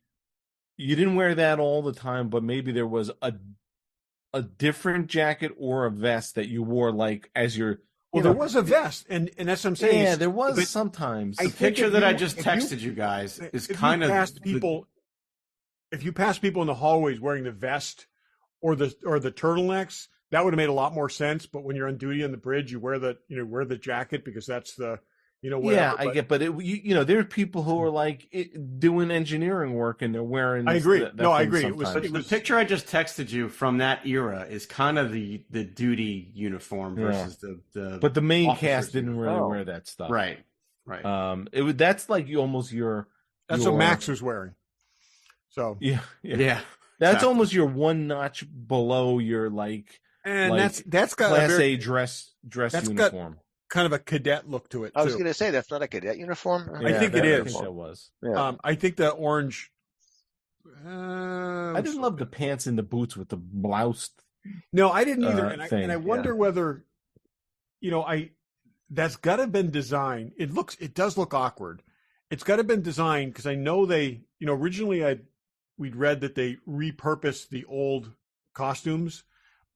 you didn't wear that all the time, but maybe there was a different jacket or a vest that you wore, like, as your... Well, there was a vest, and that's what I'm saying. Yeah, there was sometimes. The picture that I just texted you guys is kind of... If you pass people in the hallways wearing the vest or the turtlenecks, that would have made a lot more sense. But when you're on duty on the bridge, you wear the jacket because that's the... whatever. Yeah, I get, but there are people who are like doing engineering work and they're wearing. I agree. I agree. Sometimes. It was the picture I just texted you from that era is kind of the duty uniform versus the. But the main cast didn't really wear that stuff. Right. That's like almost your. That's what Max was wearing. So yeah. That's exactly. Almost your one notch below your that's got Class A dress uniform. Kind of a cadet look to it. I was going to say that's not a cadet uniform. I think it is. I think that was. Yeah. I think the orange. I didn't love the pants and the boots with the blouse No, I didn't either, and thing. I wonder whether, that's got to have been designed. It does look awkward. It's got to have been designed because I know they, originally we'd read that they repurposed the old costumes,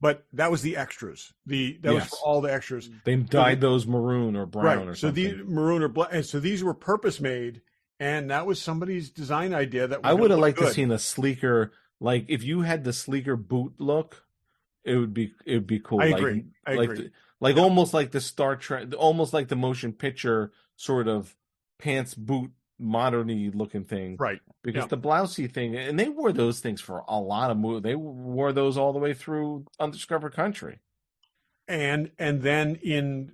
but that was the extras. That was for all the extras. They dyed those maroon or brown or so something. these maroon or black, and so these were purpose made, and that was somebody's design idea. That I would have liked to seen a sleeker, like if you had the sleeker boot look, it would be cool. I agree. Almost like the Star Trek, almost like the motion picture sort of pants boot modern-y looking thing, right? Because the blousey thing, and they wore those things for a lot of movies. They wore those all the way through Undiscovered Country, and then in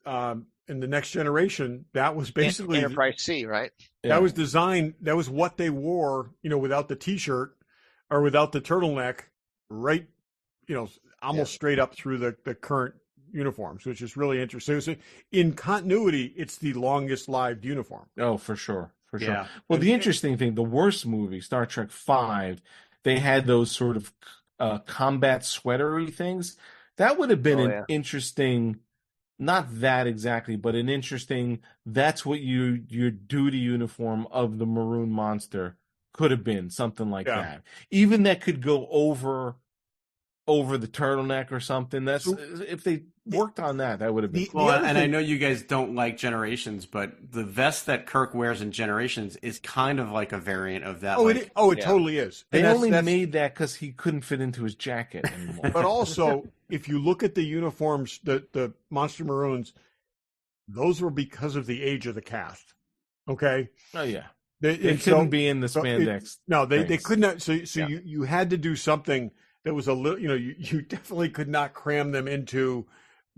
the Next Generation, that was basically Enterprise C, right? That was designed. That was what they wore, without the T-shirt or without the turtleneck, right? Almost straight up through the current uniforms, which is really interesting. So in continuity, it's the longest lived uniform. Oh, for sure. Yeah. Well, the interesting thing, the worst movie, Star Trek V, they had those sort of combat sweatery things. That would have been an interesting, not that exactly, but an interesting, that's what your duty uniform of the Maroon Monster could have been, something like that. Even that could go over the turtleneck or something. That's if they worked on that would have been cool. Well, and I know you guys don't like Generations, but the vest that Kirk wears in Generations is kind of like a variant of that. It totally is. They only made that because he couldn't fit into his jacket anymore. But also, if you look at the uniforms, the Monster Maroons, those were because of the age of the cast. Okay. Oh yeah. They couldn't be in the spandex. They could not. So you had to do something that was a little, you definitely could not cram them into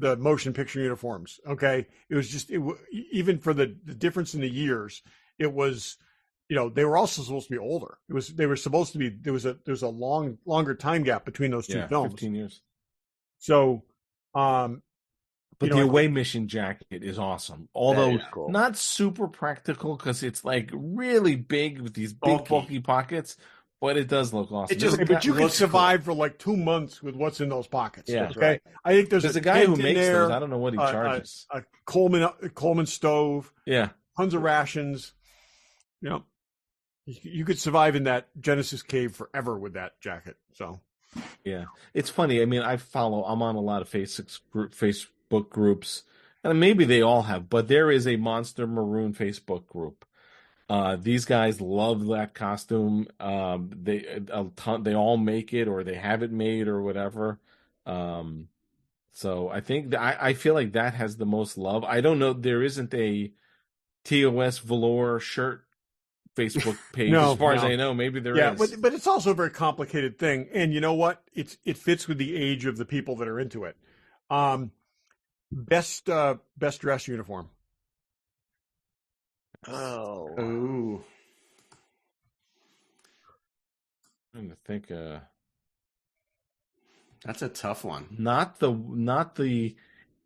the motion picture uniforms. Okay. It was just, even for the difference in the years, it was, they were also supposed to be older. They were supposed to be, there was a longer time gap between those two films. 15 years. So, but the away mission jacket is awesome. Although cool. Not super practical because it's like really big with these big bulky pockets. But it does look awesome. But you can survive for like 2 months with what's in those pockets. Yeah. Okay. Right. I think there's a guy who makes those. I don't know what he charges. A Coleman stove. Yeah. Tons of rations. You could survive in that Genesis cave forever with that jacket. So. Yeah. It's funny. I mean, I'm on a lot of Facebook groups, and maybe they all have, but there is a Monster Maroon Facebook group. These guys love that costume. They all make it, or they have it made, or whatever. So I think I feel like that has the most love. I don't know. There isn't a TOS velour shirt Facebook page, as far as I know. Maybe there is. But it's also a very complicated thing, and you know what? It fits with the age of the people that are into it. Best dress uniform. Oh. Ooh. I'm trying to think. That's a tough one. Not the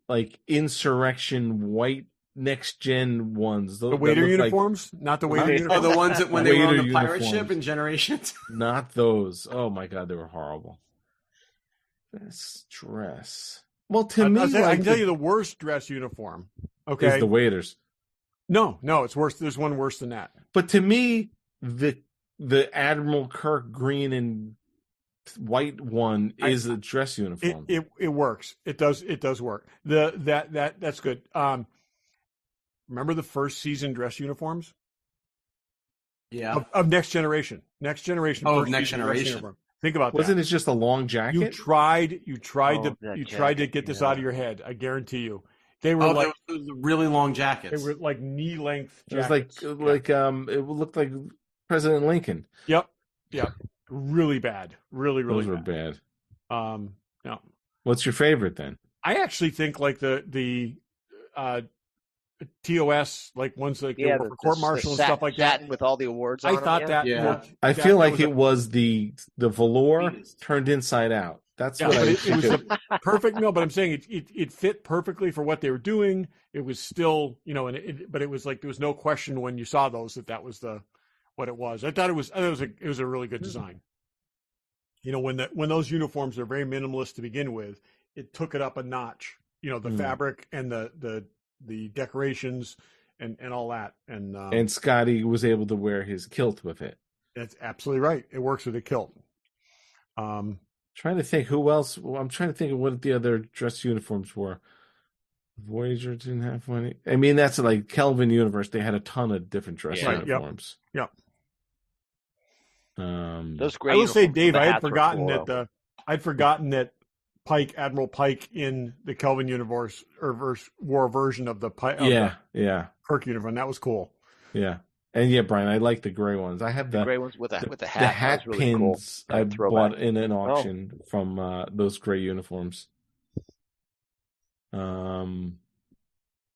like insurrection white next gen ones. The waiter uniforms, not the waiter uniforms. Oh, the ones that when they were on the pirate ship in Generations. Not those. Oh my god, they were horrible. Best dress. Well, to me, I can tell you the worst dress uniform. Okay, is the waiters. No, it's worse. There's one worse than that. But to me, the Admiral Kirk green and white one is a dress uniform. It works. It does work. That's good. Remember the first season dress uniforms? Yeah. Of Next Generation. Next Generation. Oh, Next Generation. Think about Wasn't it just a long jacket? You tried to get this out of your head. I guarantee you. They were like really long jackets. They were like knee length jackets. It was like it looked like President Lincoln. Yep. Really bad. Really Those were bad. No. What's your favorite then? I actually think like the TOS, like ones like for court martial and stuff like that, with all the awards. I thought that. Yeah. I feel like it was the velour turned inside out. That's what it was a perfect. No, but I'm saying it fit perfectly for what they were doing. It was still, but it was like there was no question when you saw those that was what it was. I thought it was a really good design. when those uniforms are very minimalist to begin with, it took it up a notch. The fabric and the decorations and all that. And Scotty was able to wear his kilt with it. That's absolutely right. It works with a kilt. Trying to think who else. Well, I'm trying to think of what the other dress uniforms were. Voyager didn't have one. I mean, that's like Kelvin Universe. They had a ton of different dress uniforms. Yep. Those great. I will say, Dave, I had forgotten that Admiral Pike in the Kelvin Universe wore a version of the Pike. Kirk uniform. That was cool. Yeah. And Brian, I like the gray ones. I have the gray ones with the hat. The hat really pins cool. I bought in an auction from those gray uniforms. I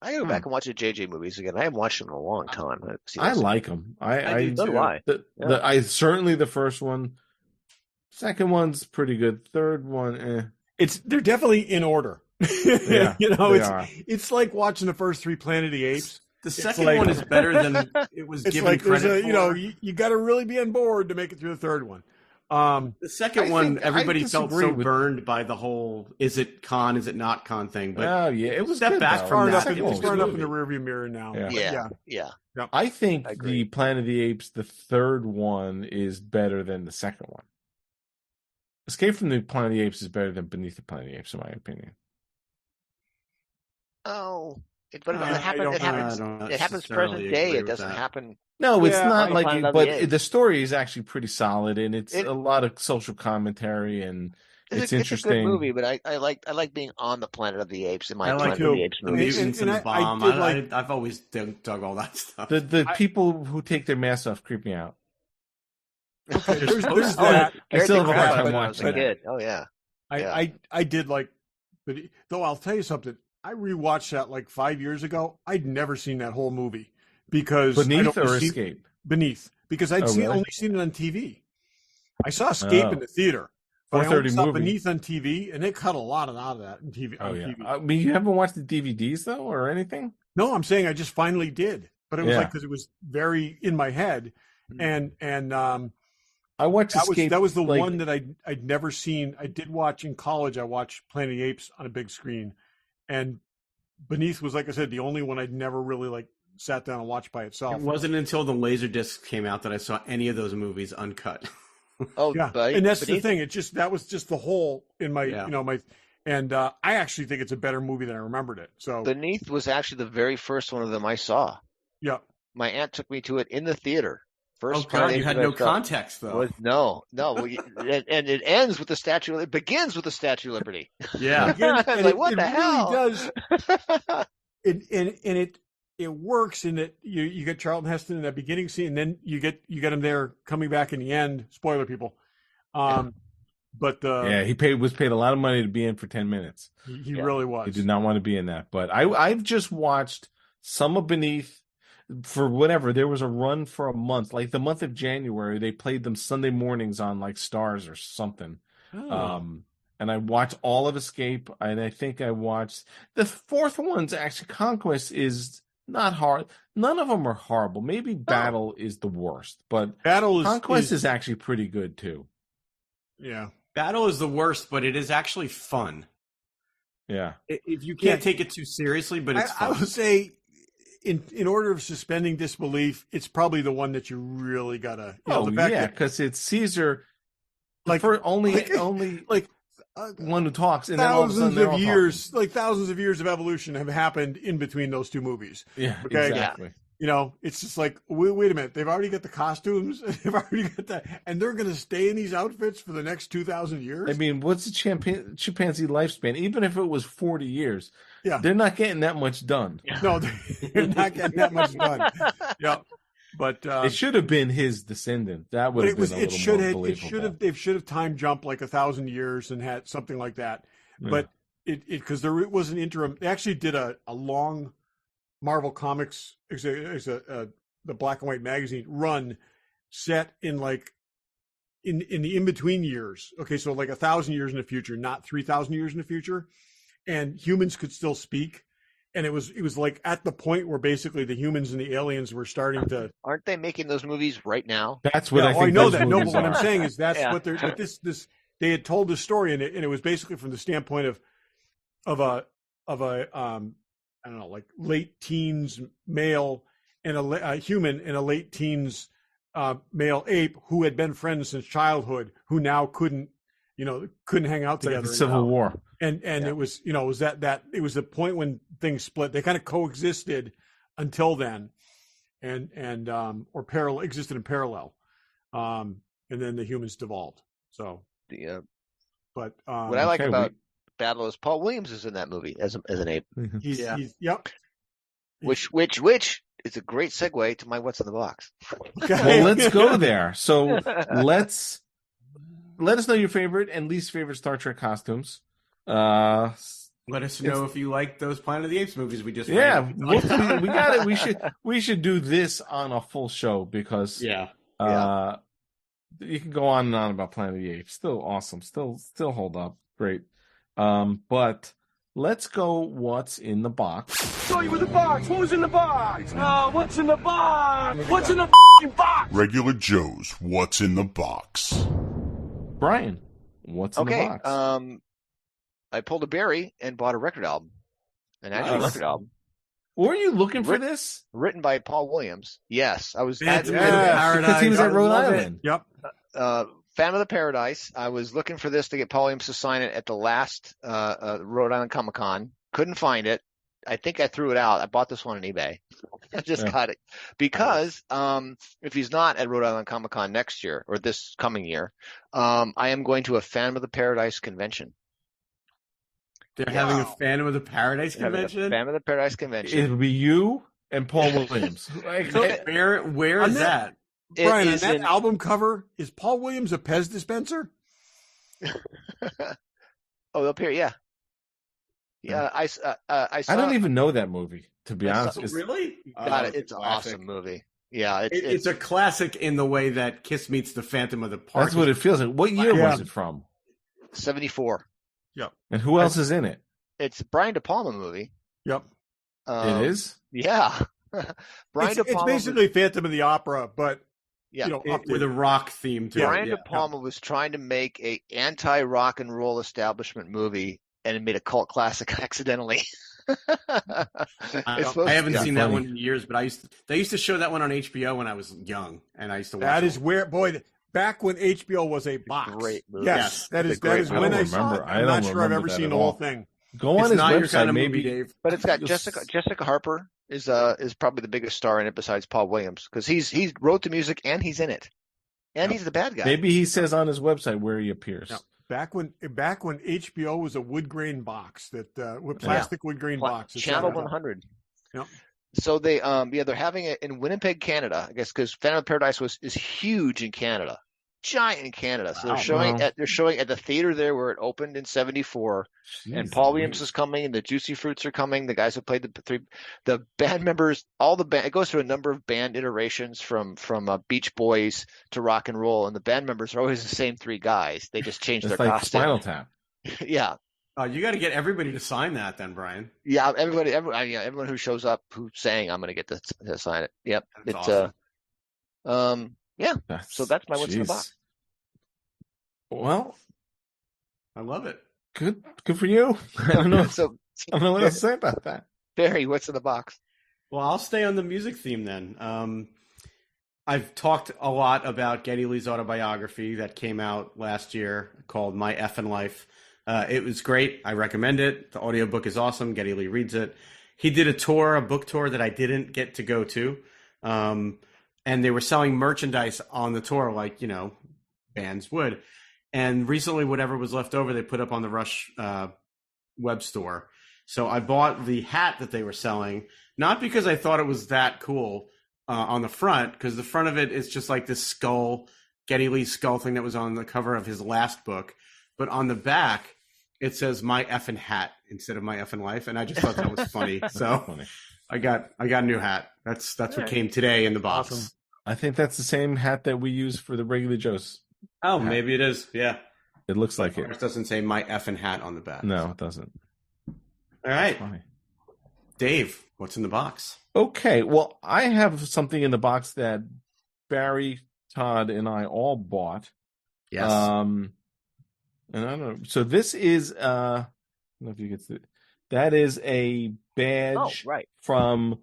go back and watch the JJ movies again. I haven't watched them in a long time. I like them. I do too. Certainly the first one. Second one's pretty good. Third one, they're definitely in order. Yeah, it's like watching the first three Planet of the Apes. The second one is better than it was given credit for. You got to really be on board to make it through the third one. The second one, everybody felt so burned by the whole "is it con, is it not con" thing. But it was step back from that. It's far enough in the rearview mirror now. Yeah. I think the Planet of the Apes, the third one, is better than the second one. Escape from the Planet of the Apes is better than Beneath the Planet of the Apes, in my opinion. Oh. But it happens present day. It doesn't happen. No, it's not like, but the story is actually pretty solid, and it's a lot of social commentary, and it's interesting. It's a good movie, but I like being on the Planet of the Apes in my Planet of the Apes movie. movies. The mutants and the bomb. I've always dug all that stuff. The people who take their masks off creep me out. Okay, there's that. I still have a hard time watching that. Oh yeah. I did like, but though I'll tell you something. I rewatched that like 5 years ago. I'd never seen that whole movie because Beneath or Escape? Beneath, because I'd only seen it on TV. I saw Escape in the theater, but I only saw Beneath on TV, and they cut a lot out of that on TV. TV. I mean, you haven't watched the DVDs though, or anything? No, I'm saying I just finally did, but it was like because it was very in my head, and I watched Escape. That was the one that I'd never seen. I did watch in college. I watched Planet of the Apes on a big screen. And Beneath was, like I said, the only one I'd never really sat down and watched by itself. It wasn't until the Laserdisc came out that I saw any of those movies uncut. Oh, yeah, and that's Beneath? The thing. That was just the hole in my, and I actually think it's a better movie than I remembered it. So Beneath was actually the very first one of them I saw. Yeah, my aunt took me to it in the theater. First you had no context though. No, and it ends with the statue. It begins with the Statue of Liberty. Yeah, I was like, what the hell? Really does. It works in that you get Charlton Heston in that beginning scene, and then you get him there coming back in the end. Spoiler, people. But he was paid a lot of money to be in for 10 minutes. He really was. He did not want to be in that. But I've just watched some of Beneath. For whatever, there was a run for a month, like the month of January. They played them Sunday mornings on like Stars or something. And I watched all of Escape, and I think I watched the fourth one's actually Conquest is not hard. None of them are horrible. Maybe Battle is the worst, but Conquest is actually pretty good too. Yeah, Battle is the worst, but it is actually fun. Yeah, if you can't take it too seriously, but it's fun. I would say. In order of suspending disbelief, it's probably the one that you really gotta. Because it's Caesar, only one who talks, and thousands of years, thousands of years of evolution have happened in between those two movies. Yeah, okay? Exactly. It's just like, wait a minute, they've already got the costumes, they've already got that, and they're going to stay in these outfits for the next 2,000 years. I mean, what's the chimpanzee lifespan? Even if it was 40 years, they're not getting that much done. No, they're not getting that much done. Yeah, but it should have been his descendant. That would have been a little more believable. They should have time jumped like 1,000 years and had something like that. Yeah. But because there was an interim, they actually did a long Marvel Comics, the black and white magazine run set in in the in-between years. Okay, so 1,000 years in the future, not 3,000 years in the future, and humans could still speak. And it was at the point where basically the humans and the aliens were starting to. Aren't they making those movies right now? That's what I think. I know that. No, but what I'm saying is that's what they're. But this they had told the story, and it was basically from the standpoint of a I don't know, like late teens male and a human and a late teens male ape who had been friends since childhood, who now couldn't hang out together. Like the Civil War. And it was, it was that it was the point when things split. They kind of coexisted until then, and or existed in parallel, and then the humans devolved. So but what I like about Battle is Paul Williams is in that movie as an ape. He's yep. Which is a great segue to my What's in the Box. Well, let's go there. So let us know your favorite and least favorite Star Trek costumes. Let us know if you like those Planet of the Apes movies we just we got it. We should do this on a full show because you can go on and on about Planet of the Apes. Still awesome. Still hold up. Great. But let's go what's in the box. Show you in the box. Who's in the box? What's in the box? What's in the box? Regular Joe's What's in the Box. Brian, what's in the box? I pulled a Barry and bought a record album. An actual record album. Were you looking for this? Written by Paul Williams. Yes. I was because he was at Rhode Island. Yep. Phantom of the Paradise. I was looking for this to get Paul Williams to sign it at the last Rhode Island Comic Con. Couldn't find it. I think I threw it out. I bought this one on eBay. I just got it because if he's not at Rhode Island Comic Con next year or this coming year, I am going to a Phantom of the Paradise convention. They're having a Phantom of the Paradise convention? Phantom of the Paradise convention. It would be you and Paul Williams. Where is that? Brian, on that album cover, is Paul Williams a Pez dispenser? Up here, yeah. Yeah, I saw. I don't even know that movie, to be honest. Really? Got it. It's an awesome movie. Yeah, it's a classic in the way that Kiss meets the Phantom of the Park. That's what it feels like. What year was it from? 74. Yep. And who else is in it? It's a Brian De Palma movie. Yep. It is? Yeah. Brian De Palma. It's basically Phantom of the Opera, but with a rock theme to it. Brian De Palma was trying to make a anti-rock and roll establishment movie, and it made a cult classic accidentally. I haven't seen that one in years, but they used to show that one on HBO when I was young, and I used to watch that. Is where, boy, back when HBO was a box. Great movie. Yes, that is when I saw it. I'm not sure I've ever seen the whole thing. Go on his website, maybe. Dave. But it's got Jessica Harper is probably the biggest star in it besides Paul Williams because he wrote the music and he's in it, and he's the bad guy. Maybe he says on his website where he appears. No. Back when HBO was a wood grain box with plastic wood grain box. Channel 100. Yep. So they're having it in Winnipeg, Canada, I guess, because Phantom of Paradise is huge in Canada, giant in Canada. So they're showing at the theater there where it opened in 74. And Paul Williams is coming, and the Juicy Fruits are coming. The guys who played the band members, it goes through a number of band iterations from Beach Boys to rock and roll, and the band members are always the same three guys. They just change their costume. Spinal Tap. Yeah. You got to get everybody to sign that, then, Brian. Yeah, everyone who shows up who's saying I'm going to get to sign it. Yep, that's it's awesome. So that's my What's in the Box. Well, I love it. Good for you. I don't know. I don't know what else to say about that. Barry, what's in the box? Well, I'll stay on the music theme then. I've talked a lot about Geddy Lee's autobiography that came out last year called My Effin' Life. It was great. I recommend it. The audiobook is awesome. Geddy Lee reads it. He did a book tour that I didn't get to go to. And they were selling merchandise on the tour like, bands would. And recently, whatever was left over, they put up on the Rush web store. So I bought the hat that they were selling, not because I thought it was that cool on the front, because the front of it is just like this skull, Geddy Lee's skull thing that was on the cover of his last book. But on the back, it says My Effin' Hat instead of My Effin' Life. And I just thought that was funny. So funny. I got a new hat. That's what came today in the box. Awesome. I think that's the same hat that we use for the regular Joe's. Oh, maybe it is. Yeah. It looks like it. It doesn't say My Effin' Hat on the back. No, it doesn't. All right. Dave, what's in the box? Okay. Well, I have something in the box that Barry, Todd, and I all bought. Yes. And I don't know. So this is I don't know if you get to that is a badge right. from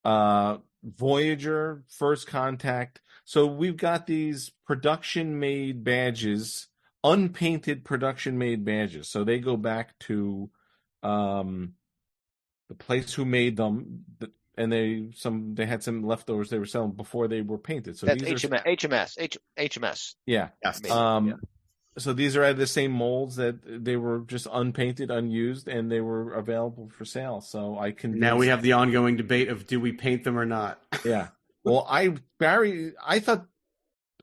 Voyager First Contact. So we've got these production made badges, unpainted production made badges. So they go back to the place who made them, and they had some leftovers they were selling before they were painted. So that's these HMS. Yeah. Yes. So these are out of the same molds that they were just unpainted, unused, and they were available for sale. So I can Now we have the ongoing debate of do we paint them or not? Yeah. Well, Barry, I thought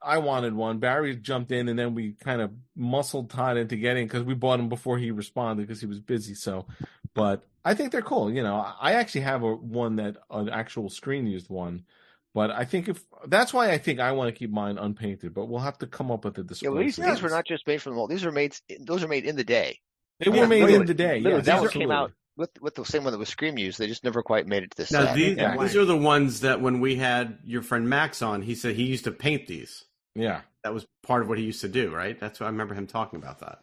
I wanted one. Barry jumped in, and then we kind of muscled Todd into getting because we bought him before he responded because he was busy. So, but I think they're cool. You know, I actually have an actual screen used one. But I think that's why I think I want to keep mine unpainted. But we'll have to come up with a display. Yeah, well, these were not just made from the mold. These are made. Those are made in the day. They were made in the day. Yeah, that one came out with the same one that was Scream used. They just never quite made it to this. Now these are the ones that when we had your friend Max on, he said he used to paint these. Yeah, that was part of what he used to do, right? That's what I remember him talking about that.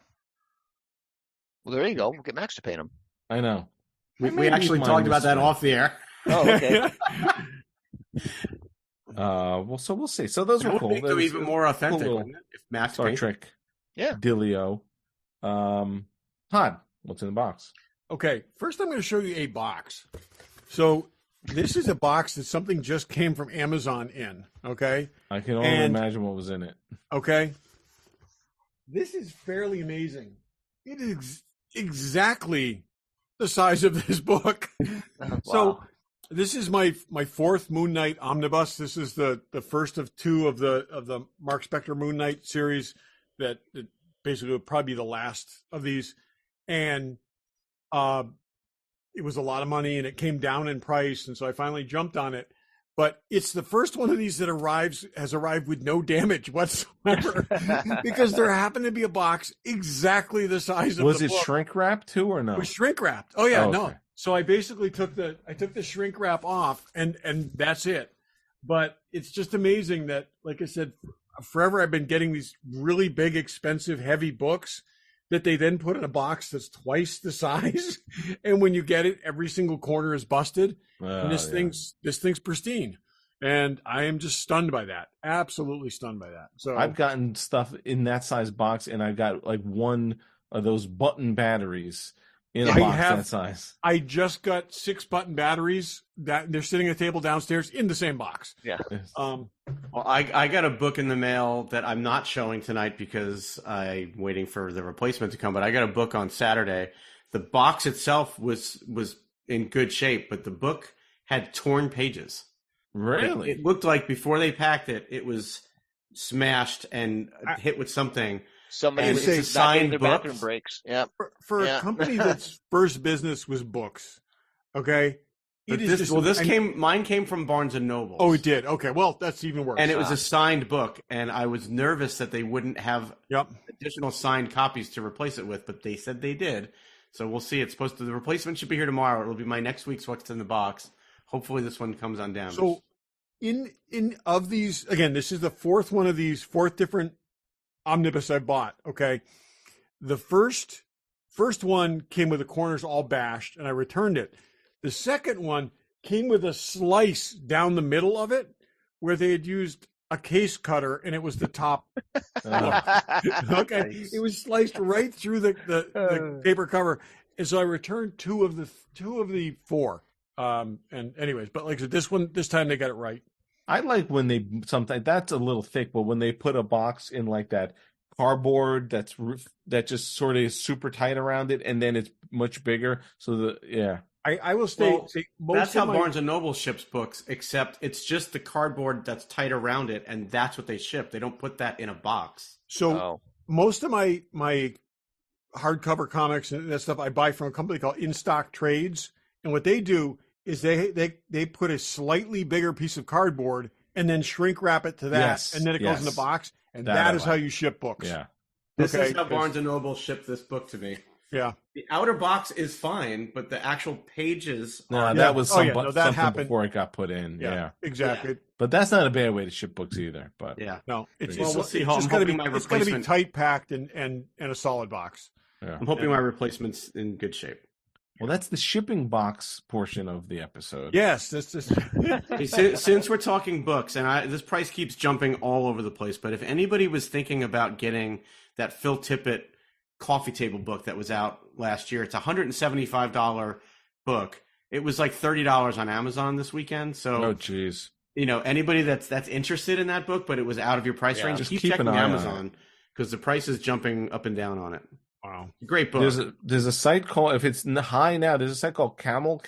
Well, there you go. We'll get Max to paint them. I know. We actually talked about that off the air. Oh, okay. Well, so we'll see. So those are cool. Make them even more authentic, cool wouldn't it? If Max Star Trek, Dilio. Todd, what's in the box? Okay, first I'm going to show you a box. So this is a box that something just came from Amazon in. Okay, I can only imagine what was in it. Okay, this is fairly amazing. It is exactly the size of this book. Wow. So. This is my fourth Moon Knight omnibus. This is the first of two of the Mark Spector Moon Knight series that basically would probably be the last of these. And it was a lot of money and it came down in price. And so I finally jumped on it. But it's the first one of these that has arrived with no damage whatsoever because there happened to be a box exactly the size of Was the it book. shrink wrapped too or no? It was shrink wrapped. Oh yeah, okay. no. So I basically took the shrink wrap off and that's it. But it's just amazing that, like I said, forever I've been getting these really big, expensive, heavy books that they then put in a box that's twice the size. And when you get it, every single corner is busted. And this thing's pristine. And I am just stunned by that. Absolutely stunned by that. So I've gotten stuff in that size box, and I got like one of those button batteries in a box that size. I just got 6 button batteries that they're sitting at a table downstairs in the same box. Yeah. Well, I got a book in the mail that I'm not showing tonight because I'm waiting for the replacement to come. But I got a book on Saturday. The box itself was in good shape, but the book had torn pages. Really? It looked like before they packed it, it was smashed and hit with something. Somebody was not signed their books. bathroom breaks. Yeah. For a company that's first business was books, okay? Mine came from Barnes and Noble. Oh, it did. Okay, well, that's even worse. And it was a signed book, and I was nervous that they wouldn't have additional signed copies to replace it with, but they said they did. So we'll see. The replacement should be here tomorrow. It'll be my next week's What's in the Box. Hopefully this one comes undamaged. So in of these, again, this is the fourth one of these, fourth different omnibus I bought, okay? The first one came with the corners all bashed, and I returned it. The second one came with a slice down the middle of it where they had used a case cutter, and it was the top. Okay, nice. It was sliced right through the paper cover, and so I returned two of the 4. And anyways, but like I said, this time they got it right. I like when sometimes that's a little thick, but when they put a box in like that cardboard that just sort of is super tight around it, and then it's much bigger. So I will say that's how Barnes and Noble ships books, except it's just the cardboard that's tight around it, and that's what they ship. They don't put that in a box. So most of my hardcover comics and that stuff I buy from a company called In Stock Trades, and what they do is they put a slightly bigger piece of cardboard and then shrink wrap it to that, and then it goes in the box, and that is how you ship books. Yeah, this is how Barnes and Noble shipped this book to me. Yeah, the outer box is fine, but the actual pages. No, that was something before it got put in. Yeah, exactly. But that's not a bad way to ship books either. But Yeah. No, it's Well, we'll see how- just I'm got to be hoping my it's got to be replacement- tight packed and a solid box. yeah. I'm hoping my replacement's in good shape. Well, that's the shipping box portion of the episode. Yes, this is. Hey, since we're talking books, and this price keeps jumping all over the place, but if anybody was thinking about getting that Phil Tippett coffee table book that was out last year, it's a $175 book. It was like $30 on Amazon this weekend. So, Oh, jeez. Anybody that's interested in that book, but it was out of your price range, just keep keep an checking eye on Amazon because the price is jumping up and down on it. Wow. Great book. There's a site called, if it's high now, there's a site called Camel.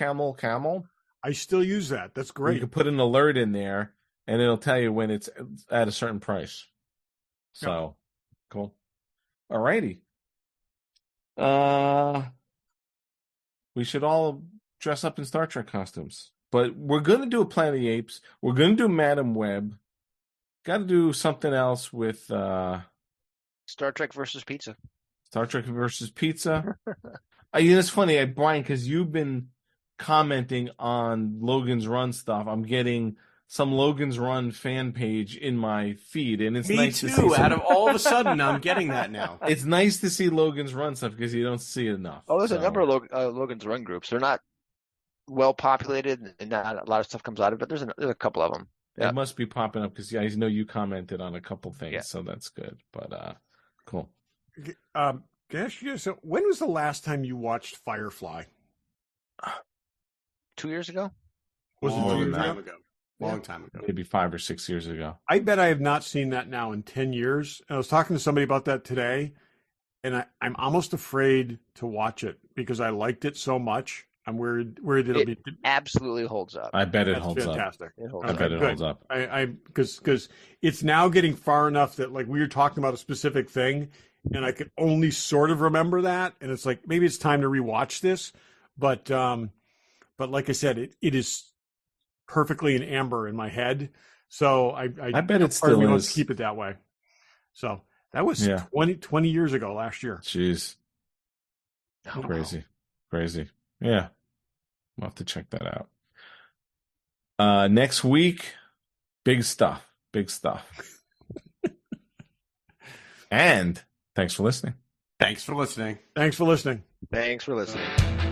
I still use that. That's You great. can put an alert in there, and it'll tell you when it's at a certain price. So, cool. All righty. We should all dress up in Star Trek costumes. But we're going to do a Planet of the Apes. We're going to do Madam Web. Got to do something else with Star Trek versus pizza. Star Trek versus Pizza. It's funny, Brian, because you've been commenting on Logan's Run stuff. I'm getting some Logan's Run fan page in my feed, and it's Me nice too. to see. Out of all of a sudden, I'm getting that now. It's nice to see Logan's Run stuff because you don't see it enough. Oh, there's a So, number of Logan's Run groups. They're not well populated, and not a lot of stuff comes out of it. But there's a couple of them. Yeah. It must be popping up because I know you commented on a couple things, Yeah. so that's good. But cool. Can I ask you, so when was the last time you watched Firefly? 2 years ago. Was it More 2 than years that. ago? Long time ago. Maybe 5 or 6 years ago. I bet I have not seen that now in 10 years. And I was talking to somebody about that today, and I'm almost afraid to watch it because I liked it so much. I'm worried it'll be Absolutely holds up. I bet it that's holds fantastic. It holds up. I up. bet it Good. holds up. Because it's now getting far enough that like we were talking about a specific thing, and I could only sort of remember that, and it's like maybe it's time to rewatch this, but like I said, it is perfectly in amber in my head, so I bet it part of me still wants is. to keep it that way. So that was Yeah. 20 years ago last year. Jeez. Oh, wow. Crazy. Yeah. We'll have to check that out. Next week, big stuff. And thanks for listening. Thanks for listening. Thanks for listening. Thanks for listening.